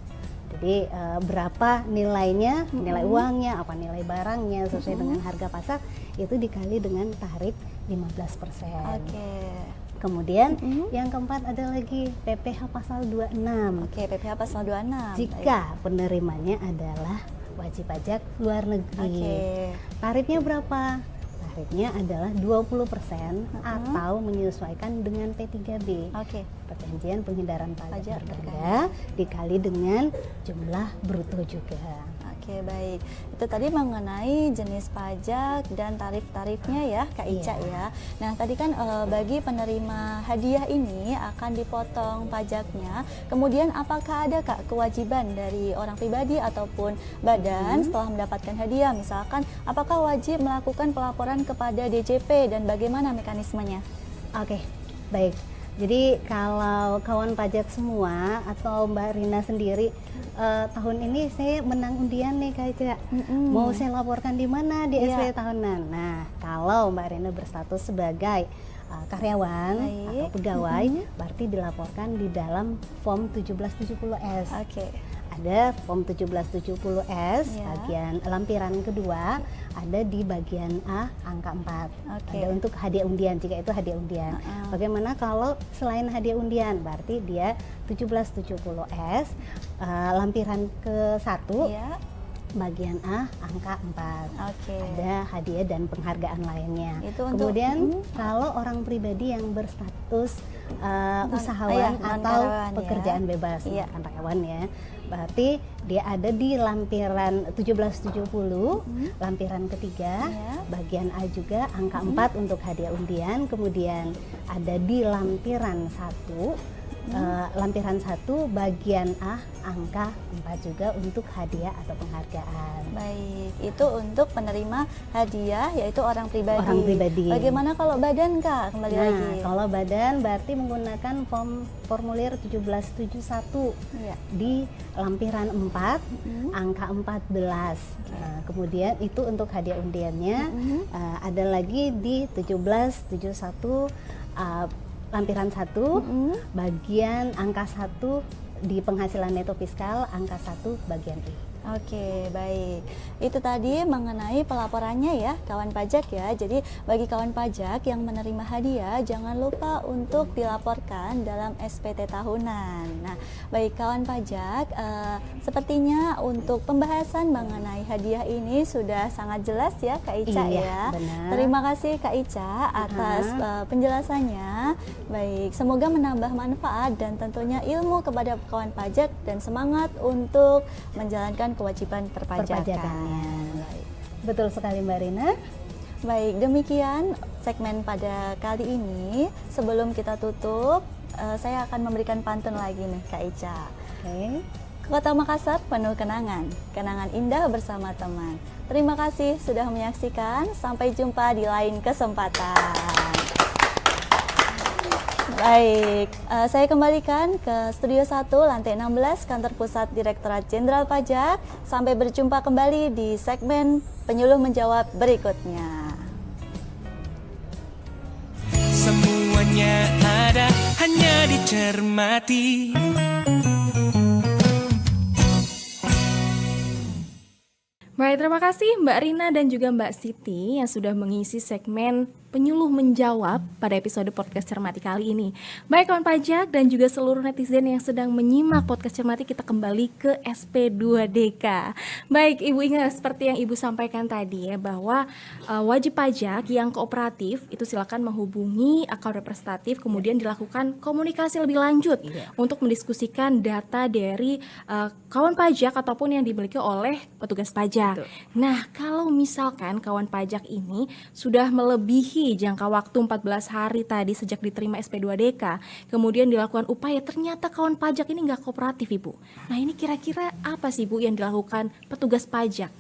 Jadi berapa nilainya, nilai uangnya, apa nilai barangnya sesuai dengan harga pasar itu dikali dengan tarif 15%. Oke. Kemudian yang keempat ada lagi PPh pasal 26. Oke, PPh pasal 26. Jika penerimanya adalah wajib pajak luar negeri. Oke. Tarifnya berapa? Tarifnya adalah 20% atau menyesuaikan dengan P3B. Oke. Perjanjian penghindaran pajak Pajak berganda dikali dengan jumlah bruto juga. Oke, baik. Itu tadi mengenai jenis pajak dan tarif-tarifnya ya, Kak Ica ya. Nah, tadi kan bagi penerima hadiah ini akan dipotong pajaknya. Kemudian apakah ada Kak kewajiban dari orang pribadi ataupun badan setelah mendapatkan hadiah? Misalkan apakah wajib melakukan pelaporan kepada DJP dan bagaimana mekanismenya? Oke, baik. Jadi kalau kawan pajak semua atau Mbak Rina sendiri tahun ini saya menang undian nih Kak Ica. Mau saya laporkan di mana di SP tahunan. Nah, kalau Mbak Rina berstatus sebagai karyawan atau pegawai, berarti dilaporkan di dalam form 1770S. Oke. Ada form 1770S bagian lampiran kedua, ada di bagian A angka 4. Oke. Ada untuk hadiah undian, jika itu hadiah undian. Bagaimana kalau selain hadiah undian? Berarti dia 1770S lampiran ke-1 bagian A angka 4. Oke. Ada hadiah dan penghargaan lainnya. Itu untuk- Kemudian kalau orang pribadi yang berstatus usahawan atau non-karyawan, pekerjaan bebas, Iya. bukan karyawan ya. Berarti dia ada di lampiran 1770, lampiran ketiga, bagian A juga angka 4 untuk hadiah undian, kemudian ada di lampiran 1, lampiran 1 bagian A angka 4 juga untuk hadiah atau penghargaan. Baik, itu untuk penerima hadiah yaitu orang pribadi. Orang pribadi. Bagaimana kalau badan Kak? Kembali Nah, lagi. kalau badan berarti menggunakan formulir 1771 Iya. di lampiran 4 angka 14. Nah, kemudian itu untuk hadiah undiannya. Ada lagi di 1771 lampiran 1 bagian angka 1 di penghasilan neto fiskal angka 1 bagian I. Oke, baik. Itu tadi mengenai pelaporannya ya, kawan pajak ya. Jadi bagi kawan pajak yang menerima hadiah, jangan lupa untuk dilaporkan dalam SPT tahunan. Nah, baik kawan pajak, sepertinya untuk pembahasan mengenai hadiah ini sudah sangat jelas ya, Kak Ica Iya, ya. benar. Terima kasih Kak Ica atas penjelasannya. Baik, semoga menambah manfaat dan tentunya ilmu kepada kawan pajak dan semangat untuk menjalankan kewajiban perpajakan. Perpajakannya. Betul sekali Mbak Rina. Baik, demikian segmen pada kali ini. Sebelum kita tutup, saya akan memberikan pantun lagi nih Kak Ica. Oke. Kota Makassar penuh kenangan, kenangan indah bersama teman. Terima kasih sudah menyaksikan, sampai jumpa di lain kesempatan. Baik, saya kembalikan ke Studio 1 lantai 16 Kantor Pusat Direktorat Jenderal Pajak. Sampai berjumpa kembali di segmen Penyuluh Menjawab berikutnya. Semuanya ada, hanya dicermati. Baik, terima kasih Mbak Rina dan juga Mbak Siti yang sudah mengisi segmen Penyuluh Menjawab pada episode podcast Cermati kali ini. Baik kawan pajak dan juga seluruh netizen yang sedang menyimak podcast Cermati, kita kembali ke SP2DK. Baik, Ibu ingat seperti yang Ibu sampaikan tadi ya, bahwa wajib pajak yang kooperatif itu silakan menghubungi akun representatif, kemudian dilakukan komunikasi lebih lanjut untuk mendiskusikan data dari kawan pajak ataupun yang dimiliki oleh petugas pajak. gitu. Nah, kalau misalkan kawan pajak ini sudah melebihi jangka waktu 14 hari tadi sejak diterima SP2DK, kemudian dilakukan upaya, ternyata kawan pajak ini nggak kooperatif, Ibu. Nah, ini kira-kira apa sih, Bu, yang dilakukan petugas pajak?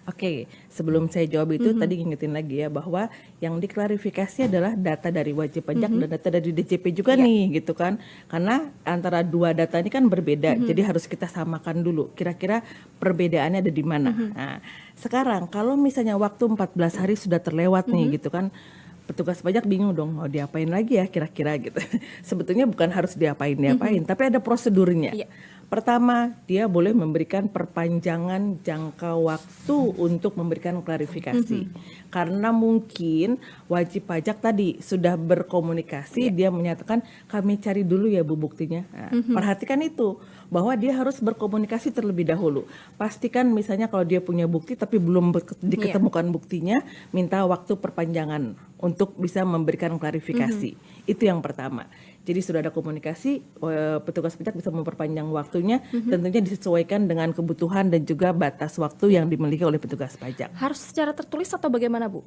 Oke, sebelum saya jawab itu tadi ingetin lagi ya bahwa yang diklarifikasi adalah data dari wajib pajak dan data dari DJP juga nih gitu kan. Karena antara dua data ini kan berbeda. Jadi harus kita samakan dulu kira-kira perbedaannya ada di mana. Nah, sekarang kalau misalnya waktu 14 hari sudah terlewat nih gitu kan, petugas pajak bingung dong mau diapain lagi ya kira-kira gitu. Sebetulnya bukan harus diapain, tapi ada prosedurnya. Iya. Pertama, dia boleh memberikan perpanjangan jangka waktu untuk memberikan klarifikasi. Karena mungkin wajib pajak tadi sudah berkomunikasi, dia menyatakan kami cari dulu ya Bu buktinya. Nah, perhatikan itu, bahwa dia harus berkomunikasi terlebih dahulu. Pastikan misalnya kalau dia punya bukti tapi belum diketemukan buktinya, minta waktu perpanjangan untuk bisa memberikan klarifikasi. Itu yang pertama. Jadi sudah ada komunikasi, petugas pajak bisa memperpanjang waktunya, tentunya disesuaikan dengan kebutuhan dan juga batas waktu yang dimiliki oleh petugas pajak. Harus secara tertulis atau bagaimana, Bu?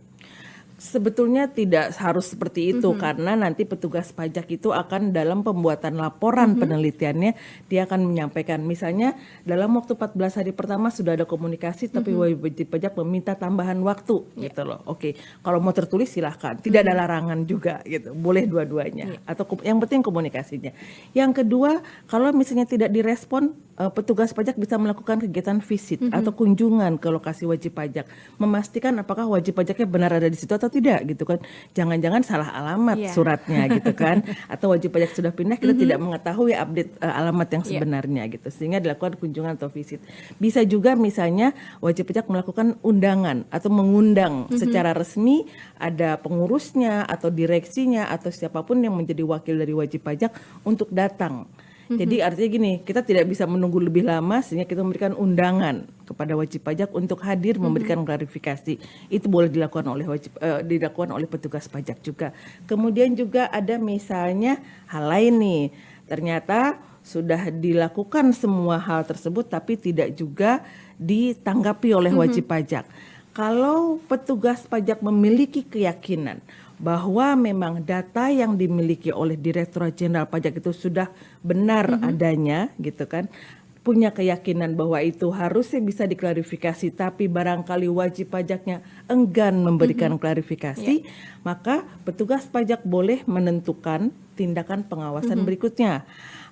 Sebetulnya tidak harus seperti itu karena nanti petugas pajak itu akan dalam pembuatan laporan penelitiannya dia akan menyampaikan misalnya dalam waktu 14 hari pertama sudah ada komunikasi tapi wajib pajak meminta tambahan waktu gitu loh. Oke, kalau mau tertulis silahkan, tidak ada larangan juga gitu, boleh dua-duanya atau yang penting komunikasinya. Yang kedua, kalau misalnya tidak direspon, petugas pajak bisa melakukan kegiatan visit atau kunjungan ke lokasi wajib pajak, memastikan apakah wajib pajaknya benar ada di situ atau tidak gitu kan. Jangan-jangan salah alamat suratnya gitu kan. Atau wajib pajak sudah pindah, kita tidak mengetahui update alamat yang sebenarnya gitu. Sehingga dilakukan kunjungan atau visit. Bisa juga misalnya wajib pajak melakukan undangan atau mengundang secara resmi ada pengurusnya atau direksinya atau siapapun yang menjadi wakil dari wajib pajak untuk datang. Jadi artinya gini, kita tidak bisa menunggu lebih lama sehingga kita memberikan undangan kepada wajib pajak untuk hadir memberikan klarifikasi. Itu boleh dilakukan oleh petugas pajak juga. Kemudian juga ada misalnya hal lain nih. Ternyata sudah dilakukan semua hal tersebut tapi tidak juga ditanggapi oleh wajib pajak. Kalau petugas pajak memiliki keyakinan bahwa memang data yang dimiliki oleh Direktorat Jenderal Pajak itu sudah benar adanya gitu kan, punya keyakinan bahwa itu harusnya bisa diklarifikasi tapi barangkali wajib pajaknya enggan memberikan klarifikasi, maka petugas pajak boleh menentukan tindakan pengawasan berikutnya.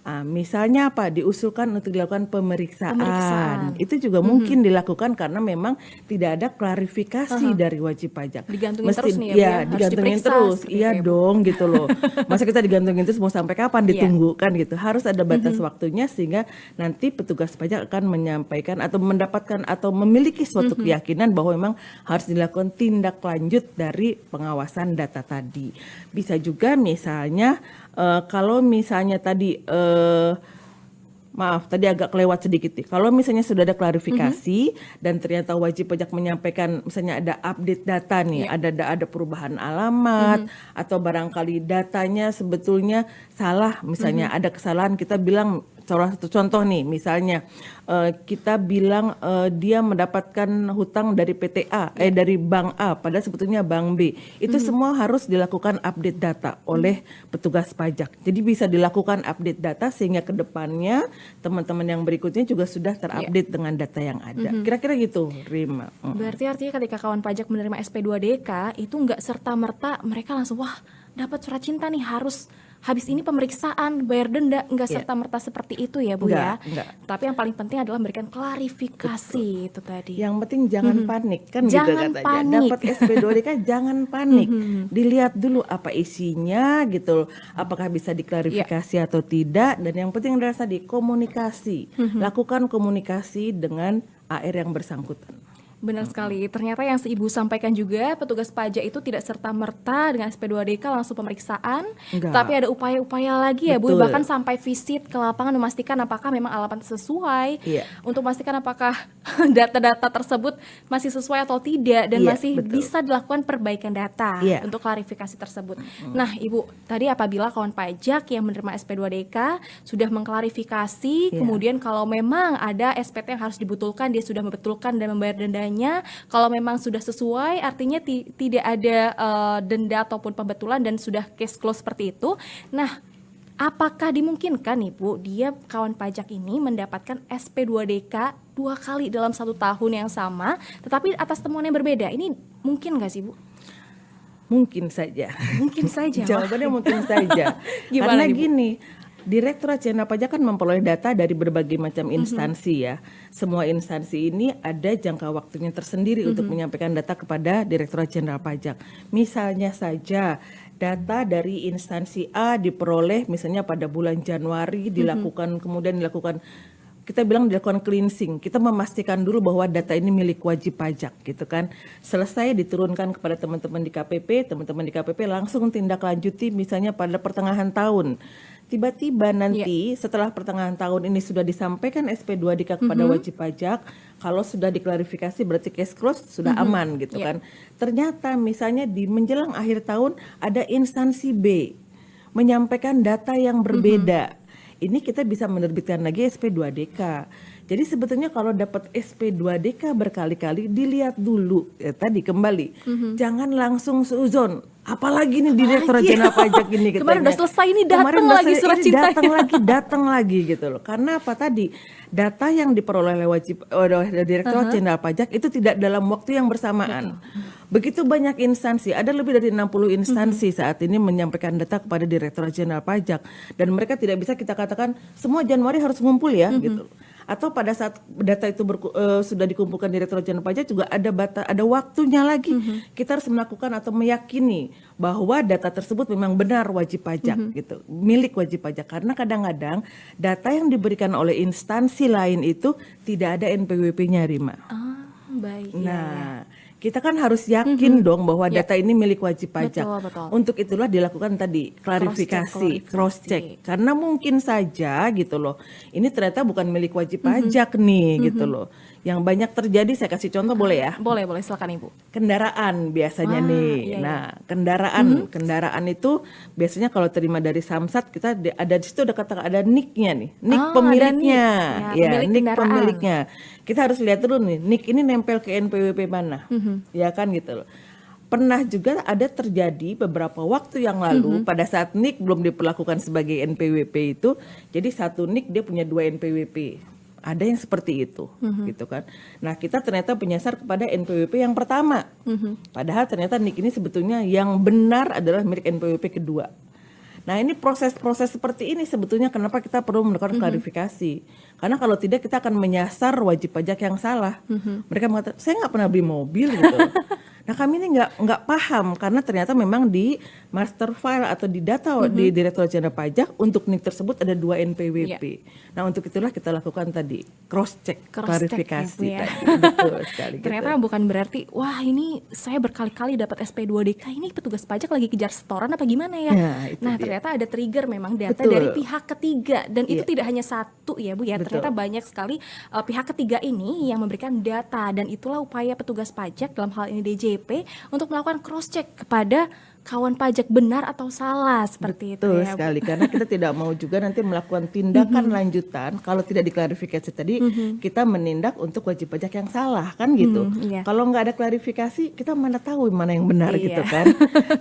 Misalnya apa? Diusulkan untuk dilakukan pemeriksaan. Itu juga mungkin dilakukan karena memang tidak ada klarifikasi dari wajib pajak. Digantungin terus nih ya, Bu, digantungin harus terus. diperiksa, Iya gitu ya, Bu. dong gitu loh. Masa kita digantungin terus mau sampai kapan ditunggu kan gitu. Harus ada batas waktunya sehingga nanti petugas pajak akan menyampaikan atau mendapatkan atau memiliki suatu keyakinan bahwa memang harus dilakukan tindak lanjut dari pengawasan data tadi. Bisa juga misalnya kalau misalnya tadi maaf tadi agak kelewat sedikit nih. Kalau misalnya sudah ada klarifikasi dan ternyata wajib pajak menyampaikan misalnya ada update data nih, ada perubahan alamat atau barangkali datanya sebetulnya salah, misalnya ada kesalahan, kita bilang salah satu contoh nih, misalnya kita bilang dia mendapatkan hutang dari PT A, dari Bank A, padahal sebetulnya Bank B. Itu semua harus dilakukan update data oleh petugas pajak. Jadi bisa dilakukan update data sehingga ke depannya teman-teman yang berikutnya juga sudah terupdate dengan data yang ada. Kira-kira gitu, Rima. Berarti artinya ketika kawan pajak menerima SP2DK itu nggak serta-merta mereka langsung wah dapat surat cinta nih harus habis ini pemeriksaan, bayar denda, enggak serta-merta seperti itu ya Bu ya. Tapi yang paling penting adalah memberikan klarifikasi itu tadi. Yang penting jangan panik kan Jangan gitu katanya. panik. Dapat SP2DK jangan panik. Dilihat dulu apa isinya gitu. Apakah bisa diklarifikasi atau tidak, dan yang penting adalah tadi komunikasi. Lakukan komunikasi dengan AR yang bersangkutan. Benar sekali. Ternyata yang Ibu sampaikan juga, petugas pajak itu tidak serta-merta dengan SP2DK langsung pemeriksaan, Enggak. tapi ada upaya-upaya lagi ya Bu, Betul. bahkan sampai visit ke lapangan memastikan apakah memang alamat sesuai, Iya. untuk memastikan apakah data-data tersebut masih sesuai atau tidak, dan Iya, masih betul. bisa dilakukan perbaikan data Iya. untuk klarifikasi tersebut. Nah Ibu, tadi apabila kawan pajak yang menerima SP2DK sudah mengklarifikasi, Iya. kemudian kalau memang ada SPT yang harus dibetulkan, dia sudah membetulkan dan membayar dendanya. Kalau memang sudah sesuai, artinya tidak ada denda ataupun pembetulan dan sudah case close seperti itu. Nah, apakah dimungkinkan nih Bu, dia kawan pajak ini mendapatkan SP2DK 2 kali dalam 1 tahun yang sama, tetapi atas temuan yang berbeda? Ini mungkin nggak sih Bu? Mungkin saja. Mungkin saja. Jawabannya mungkin saja. Gimana Karena nih, Bu? gini, Direktorat Jenderal Pajak kan memperoleh data dari berbagai macam instansi ya. Semua instansi ini ada jangka waktunya tersendiri untuk menyampaikan data kepada Direktorat Jenderal Pajak. Misalnya saja data dari instansi A diperoleh misalnya pada bulan Januari, kemudian dilakukan kita bilang dilakukan cleansing, kita memastikan dulu bahwa data ini milik wajib pajak gitu kan. Selesai diturunkan kepada teman-teman di KPP, teman-teman di KPP langsung tindak lanjuti misalnya pada pertengahan tahun. Tiba-tiba nanti setelah pertengahan tahun ini sudah disampaikan SP2DK kepada wajib pajak, kalau sudah diklarifikasi berarti case close, sudah aman gitu kan. Ternyata misalnya di menjelang akhir tahun ada instansi B menyampaikan data yang berbeda. Ini kita bisa menerbitkan lagi SP2DK. Jadi sebetulnya kalau dapat SP2DK berkali-kali dilihat dulu tadi kembali. Jangan langsung seuzon. Apalagi nih Direktorat Jenderal Pajak ini katanya. Kemarin udah selesai, ini datang Kemarin udah lagi selesai, surat ini cintanya. datang lagi gitu loh. Karena apa tadi? Data yang diperoleh oleh Direktorat Jenderal Pajak itu tidak dalam waktu yang bersamaan. Begitu banyak instansi, ada lebih dari 60 instansi saat ini menyampaikan data kepada Direktorat Jenderal Pajak, dan mereka tidak bisa kita katakan semua Januari harus ngumpul ya gitu. Atau pada saat data itu sudah dikumpulkan Direktorat Jenderal Pajak juga ada waktunya lagi. Kita harus melakukan atau meyakini bahwa data tersebut memang benar wajib pajak gitu, milik wajib pajak. Karena kadang-kadang data yang diberikan oleh instansi lain itu tidak ada NPWP-nya, Rima. Baik. Nah, kita kan harus yakin dong bahwa data ini milik wajib pajak. Betul. Untuk itulah dilakukan tadi klarifikasi, cross check. Karena mungkin saja gitu loh, ini ternyata bukan milik wajib pajak nih gitu loh. Yang banyak terjadi, saya kasih contoh boleh ya? Boleh, silakan Ibu. Kendaraan biasanya nih. iya. Nah, kendaraan itu biasanya kalau terima dari Samsat kita ada di situ ada NIK-nya nih, NIK Oh, ada pemiliknya. NIK. Ya, pemilik NIK kendaraan. pemiliknya. Kita harus lihat dulu nih, NIK ini nempel ke NPWP mana. Ya kan gitu loh. Pernah juga ada terjadi beberapa waktu yang lalu pada saat NIK belum diperlakukan sebagai NPWP itu, jadi satu NIK dia punya 2 NPWP. Ada yang seperti itu, gitu kan. Nah, kita ternyata menyasar kepada NPWP yang pertama. Padahal ternyata NIK ini sebetulnya yang benar adalah milik NPWP kedua. Nah, ini proses-proses seperti ini sebetulnya kenapa kita perlu melakukan klarifikasi. Karena kalau tidak kita akan menyasar wajib pajak yang salah. Mereka mengatakan, saya nggak pernah beli mobil gitu. Nah, kami ini nggak paham karena ternyata memang di master file atau di data di Direktorat Jenderal Pajak untuk NIK tersebut ada 2 NPWP. Nah, untuk itulah kita lakukan tadi cross check, klarifikasi ya, Bu, ya. tadi. Betul sekali. Ternyata gitu. bukan berarti, wah ini saya berkali-kali dapat SP2DK, ini petugas pajak lagi kejar setoran apa gimana ya? Nah, itu dia. Ternyata ada trigger memang data Betul. dari pihak ketiga, dan itu Iya. tidak hanya satu ya Bu ya, Betul. ternyata banyak sekali pihak ketiga ini yang memberikan data, dan itulah upaya petugas pajak dalam hal ini DJP untuk melakukan cross check kepada kawan pajak benar atau salah seperti Betul itu ya Bu. sekali, karena kita tidak mau juga nanti melakukan tindakan lanjutan kalau tidak diklarifikasi tadi kita menindak untuk wajib pajak yang salah kan gitu. Iya. Kalau nggak ada klarifikasi kita mana tahu mana yang benar Iya. gitu kan.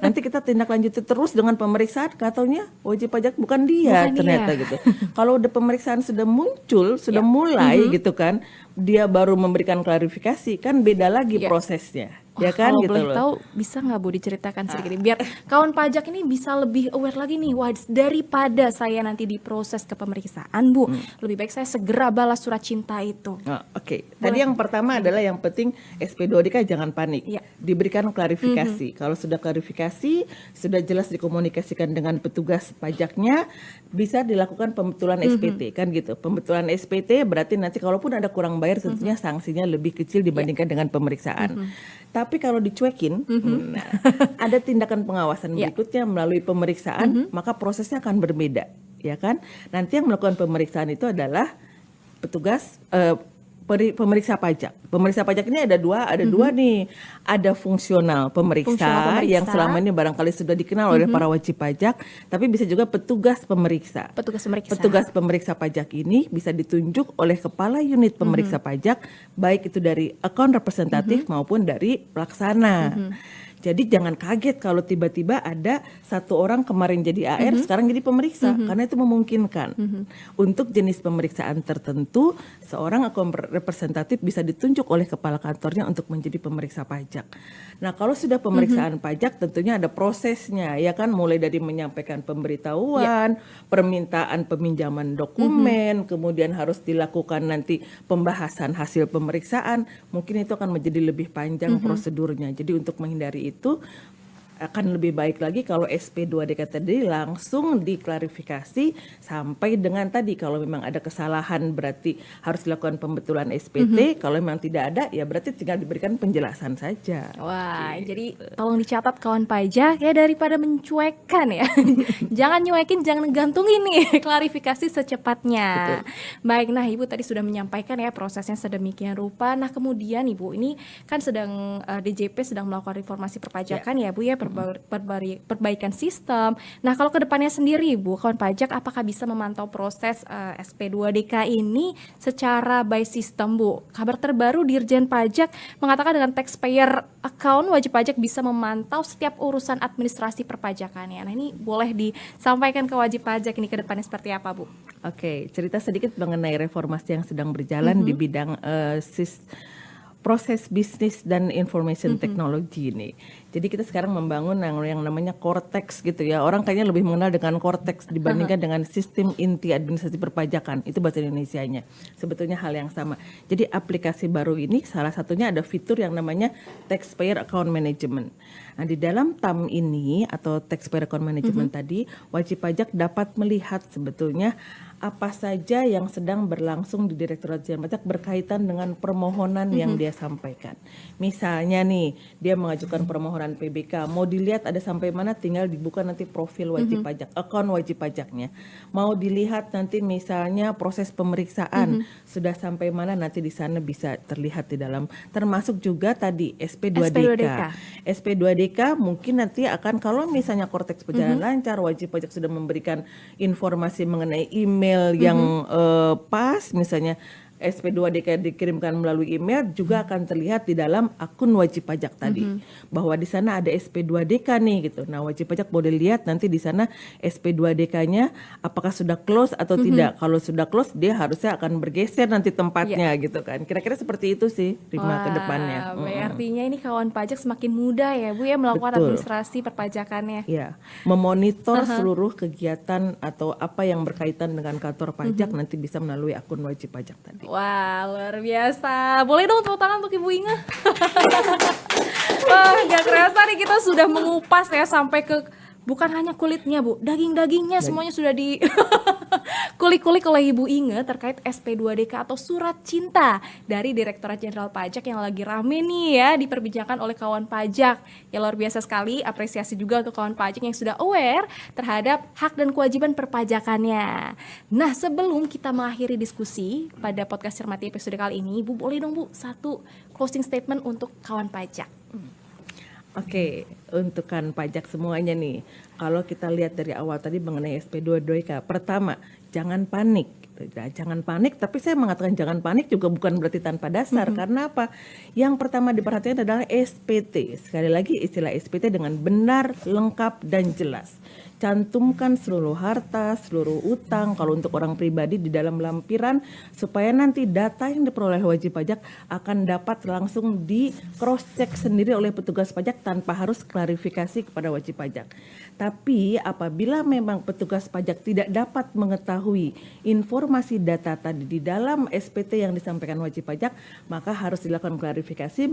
Nanti kita tindak lanjuti terus dengan pemeriksaan, katanya wajib pajak bukan dia Bukan ternyata dia. gitu. Kalau udah pemeriksaan sudah muncul, sudah mulai gitu kan, dia baru memberikan klarifikasi kan beda lagi Iya. prosesnya ya kan Kalau gitu boleh loh. tahu bisa nggak Bu diceritakan sedikit biar kawan pajak ini bisa lebih aware lagi nih, wah daripada saya nanti diproses ke pemeriksaan Bu, lebih baik saya segera balas surat cinta itu. Oke. Tadi yang pertama adalah yang penting SP2DK jangan panik. Iya. Diberikan klarifikasi. Kalau sudah klarifikasi, sudah jelas dikomunikasikan dengan petugas pajaknya, bisa dilakukan pembetulan SPT kan gitu. Pembetulan SPT berarti nanti kalaupun ada kurang bayar tentunya sanksinya lebih kecil dibandingkan dengan pemeriksaan. Tapi kalau dicuekin, nah, ada tindakan pengawasan berikutnya melalui pemeriksaan, maka prosesnya akan berbeda, ya kan? Nanti yang melakukan pemeriksaan itu adalah petugas pemeriksa pajak. Pemeriksa pajak ini ada dua nih. Ada fungsional pemeriksa yang selama ini barangkali sudah dikenal oleh para wajib pajak, tapi bisa juga petugas pemeriksa. Petugas pemeriksa pajak ini bisa ditunjuk oleh kepala unit pemeriksa pajak, baik itu dari account representatif maupun dari pelaksana. Jadi jangan kaget kalau tiba-tiba ada satu orang kemarin jadi AR, sekarang jadi pemeriksa, karena itu memungkinkan. Untuk jenis pemeriksaan tertentu, seorang account representatif bisa ditunjuk oleh kepala kantornya untuk menjadi pemeriksa pajak. Nah, kalau sudah pemeriksaan pajak, tentunya ada prosesnya, ya kan, mulai dari menyampaikan pemberitahuan, permintaan peminjaman dokumen, kemudian harus dilakukan nanti pembahasan hasil pemeriksaan, mungkin itu akan menjadi lebih panjang prosedurnya. Jadi untuk menghindari itu akan lebih baik lagi kalau SP2DK tadi langsung diklarifikasi sampai dengan tadi kalau memang ada kesalahan berarti harus dilakukan pembetulan SPT, kalau memang tidak ada ya berarti tinggal diberikan penjelasan saja. Wah, jadi tolong dicatat kawan pajak ya, daripada mencuekkan ya. Jangan nyuekin, jangan gantungin nih, klarifikasi secepatnya. Baik, nah Ibu tadi sudah menyampaikan ya prosesnya sedemikian rupa. Nah kemudian Ibu ini kan sedang DJP sedang melakukan reformasi perpajakan ya Bu ya, perbaikan sistem. Nah kalau kedepannya sendiri Bu, kawan pajak apakah bisa memantau proses SP2DK ini secara by system Bu? Kabar terbaru Dirjen Pajak mengatakan dengan taxpayer account wajib pajak bisa memantau setiap urusan administrasi perpajakannya. Nah ini boleh disampaikan ke wajib pajak ini kedepannya seperti apa Bu? Oke, cerita sedikit mengenai reformasi yang sedang berjalan di bidang proses bisnis dan information technology ini. Jadi kita sekarang membangun yang namanya Cortex gitu ya. Orang kayaknya lebih mengenal dengan Cortex dibandingkan dengan sistem inti administrasi perpajakan. Itu bahasa Indonesianya. Sebetulnya hal yang sama. Jadi aplikasi baru ini salah satunya ada fitur yang namanya Taxpayer Account Management. Nah, di dalam TAM ini atau Taxpayer Account Management tadi, wajib pajak dapat melihat sebetulnya apa saja yang sedang berlangsung di Direktorat Jenderal Pajak berkaitan dengan permohonan yang dia sampaikan. Misalnya nih, dia mengajukan permohonan PBK, mau dilihat ada sampai mana tinggal dibuka nanti profil wajib pajak, akun wajib pajaknya. Mau dilihat nanti misalnya proses pemeriksaan sudah sampai mana nanti di sana bisa terlihat di dalam, termasuk juga tadi SP2DK. SP2DK mungkin nanti akan kalau misalnya Cortex berjalan lancar, wajib pajak sudah memberikan informasi mengenai email yang pas, misalnya SP2DK dikirimkan melalui email juga akan terlihat di dalam akun wajib pajak tadi bahwa di sana ada SP2DK nih gitu. Nah, wajib pajak boleh lihat nanti di sana SP2DK-nya apakah sudah close atau tidak. Kalau sudah close dia harusnya akan bergeser nanti tempatnya gitu kan. Kira-kira seperti itu sih Rima ke depannya. Artinya ini kawan pajak semakin mudah ya Bu ya melakukan administrasi perpajakannya. Ya, memonitor seluruh kegiatan atau apa yang berkaitan dengan kantor pajak nanti bisa melalui akun wajib pajak tadi. Wah, luar biasa. Boleh dong tepuk tangan untuk Ibu Inge. Wah, gak kerasa nih kita sudah mengupas ya sampai ke bukan hanya kulitnya Bu, daging-dagingnya semuanya sudah di kulik-kulik oleh Ibu Inge terkait SP2DK atau surat cinta dari Direktorat Jenderal Pajak yang lagi rame nih ya diperbincangkan oleh kawan pajak. Ya luar biasa sekali, apresiasi juga untuk kawan pajak yang sudah aware terhadap hak dan kewajiban perpajakannya. Nah sebelum kita mengakhiri diskusi pada podcast Cermati episode kali ini, Ibu boleh dong Bu satu closing statement untuk kawan pajak. Oke, untuk kan pajak semuanya nih. Kalau kita lihat dari awal tadi mengenai SP2DK, pertama, jangan panik. Jangan panik, tapi saya mengatakan jangan panik juga bukan berarti tanpa dasar. Karena apa? Yang pertama diperhatikan adalah SPT. Sekali lagi istilah SPT dengan benar, lengkap, dan jelas. Cantumkan seluruh harta, seluruh utang kalau untuk orang pribadi di dalam lampiran, supaya nanti data yang diperoleh wajib pajak akan dapat langsung di cross check sendiri oleh petugas pajak tanpa harus klarifikasi kepada wajib pajak. Tapi apabila memang petugas pajak tidak dapat mengetahui informasi data tadi di dalam SPT yang disampaikan wajib pajak, maka harus dilakukan klarifikasi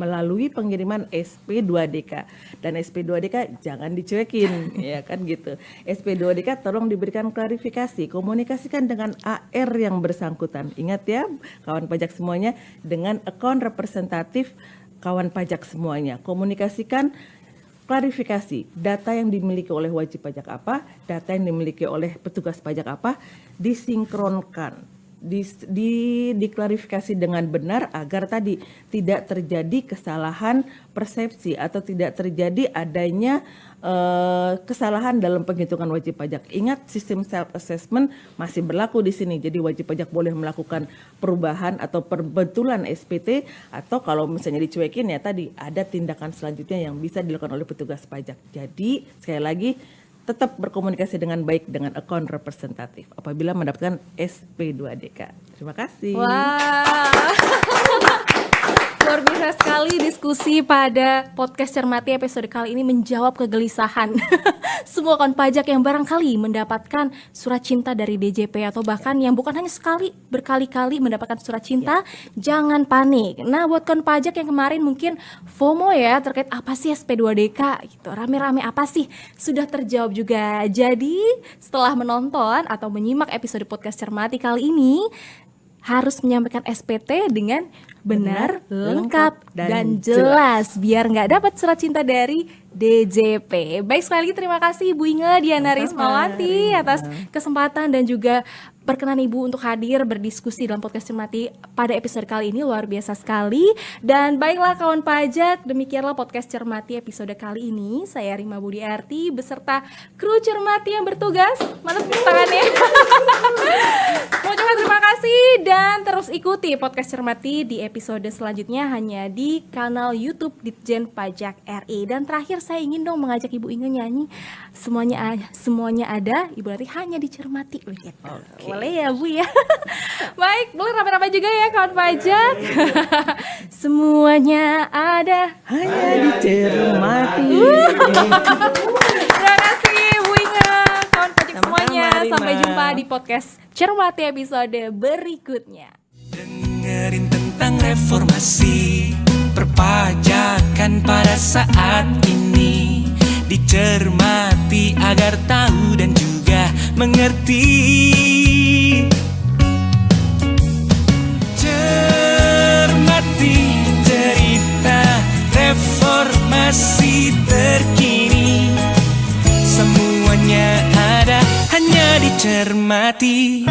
melalui pengiriman SP2DK. Dan SP2DK jangan dicuekin, ya kan gitu. SP2DK tolong diberikan klarifikasi, komunikasikan dengan AR yang bersangkutan. Ingat ya, kawan pajak semuanya, dengan account representatif kawan pajak semuanya. Komunikasikan, klarifikasi data yang dimiliki oleh wajib pajak apa, data yang dimiliki oleh petugas pajak apa, disinkronkan, diklarifikasi dengan benar agar tadi tidak terjadi kesalahan persepsi atau tidak terjadi adanya kesalahan dalam penghitungan wajib pajak. Ingat, sistem self assessment masih berlaku di sini. Jadi wajib pajak boleh melakukan perubahan atau perbetulan SPT, atau kalau misalnya dicuekin ya tadi ada tindakan selanjutnya yang bisa dilakukan oleh petugas pajak. Jadi sekali lagi tetap berkomunikasi dengan baik dengan account representatif apabila mendapatkan SP2DK. Terima kasih. Luar biasa sekali diskusi pada podcast Cermati episode kali ini menjawab kegelisahan semua kawan pajak yang barangkali mendapatkan surat cinta dari DJP atau bahkan yang bukan hanya sekali, berkali-kali mendapatkan surat cinta. Jangan panik. Nah, buat kawan pajak yang kemarin mungkin FOMO ya terkait apa sih SP2DK gitu, rame-rame apa sih, sudah terjawab juga. Jadi setelah menonton atau menyimak episode podcast Cermati kali ini, harus menyampaikan SPT dengan benar, lengkap, dan jelas biar nggak dapat surat cinta dari DJP. Baik, sekali lagi terima kasih Ibu Inge Diana Rismawati atas kesempatan dan juga berkenan Ibu untuk hadir berdiskusi dalam podcast Cermati pada episode kali ini. Luar biasa sekali. Dan baiklah kawan pajak, demikianlah podcast Cermati episode kali ini. Saya Rima Budi Arti beserta kru Cermati yang bertugas. Mana tepuk tangannya? Mau coba terima kasih dan terus ikuti podcast Cermati di episode selanjutnya hanya di kanal YouTube Ditjen Pajak RI. Dan terakhir saya ingin dong mengajak Ibu Inge nyanyi semuanya ada, Ibu Rati hanya dicermati. Boleh ya Bu ya. Baik, boleh rame-rame juga ya kawan pajak. Semuanya ada, hanya dicermati. Terima kasih Bu Inge, kawan pajak semuanya. Rima. Sampai jumpa di podcast Cermati episode berikutnya. Dengerin tentang reformasi perpajakan pada saat ini, dicermati agar tahu dan juga mengerti. Cermati cerita reformasi terkini, semuanya ada hanya dicermati.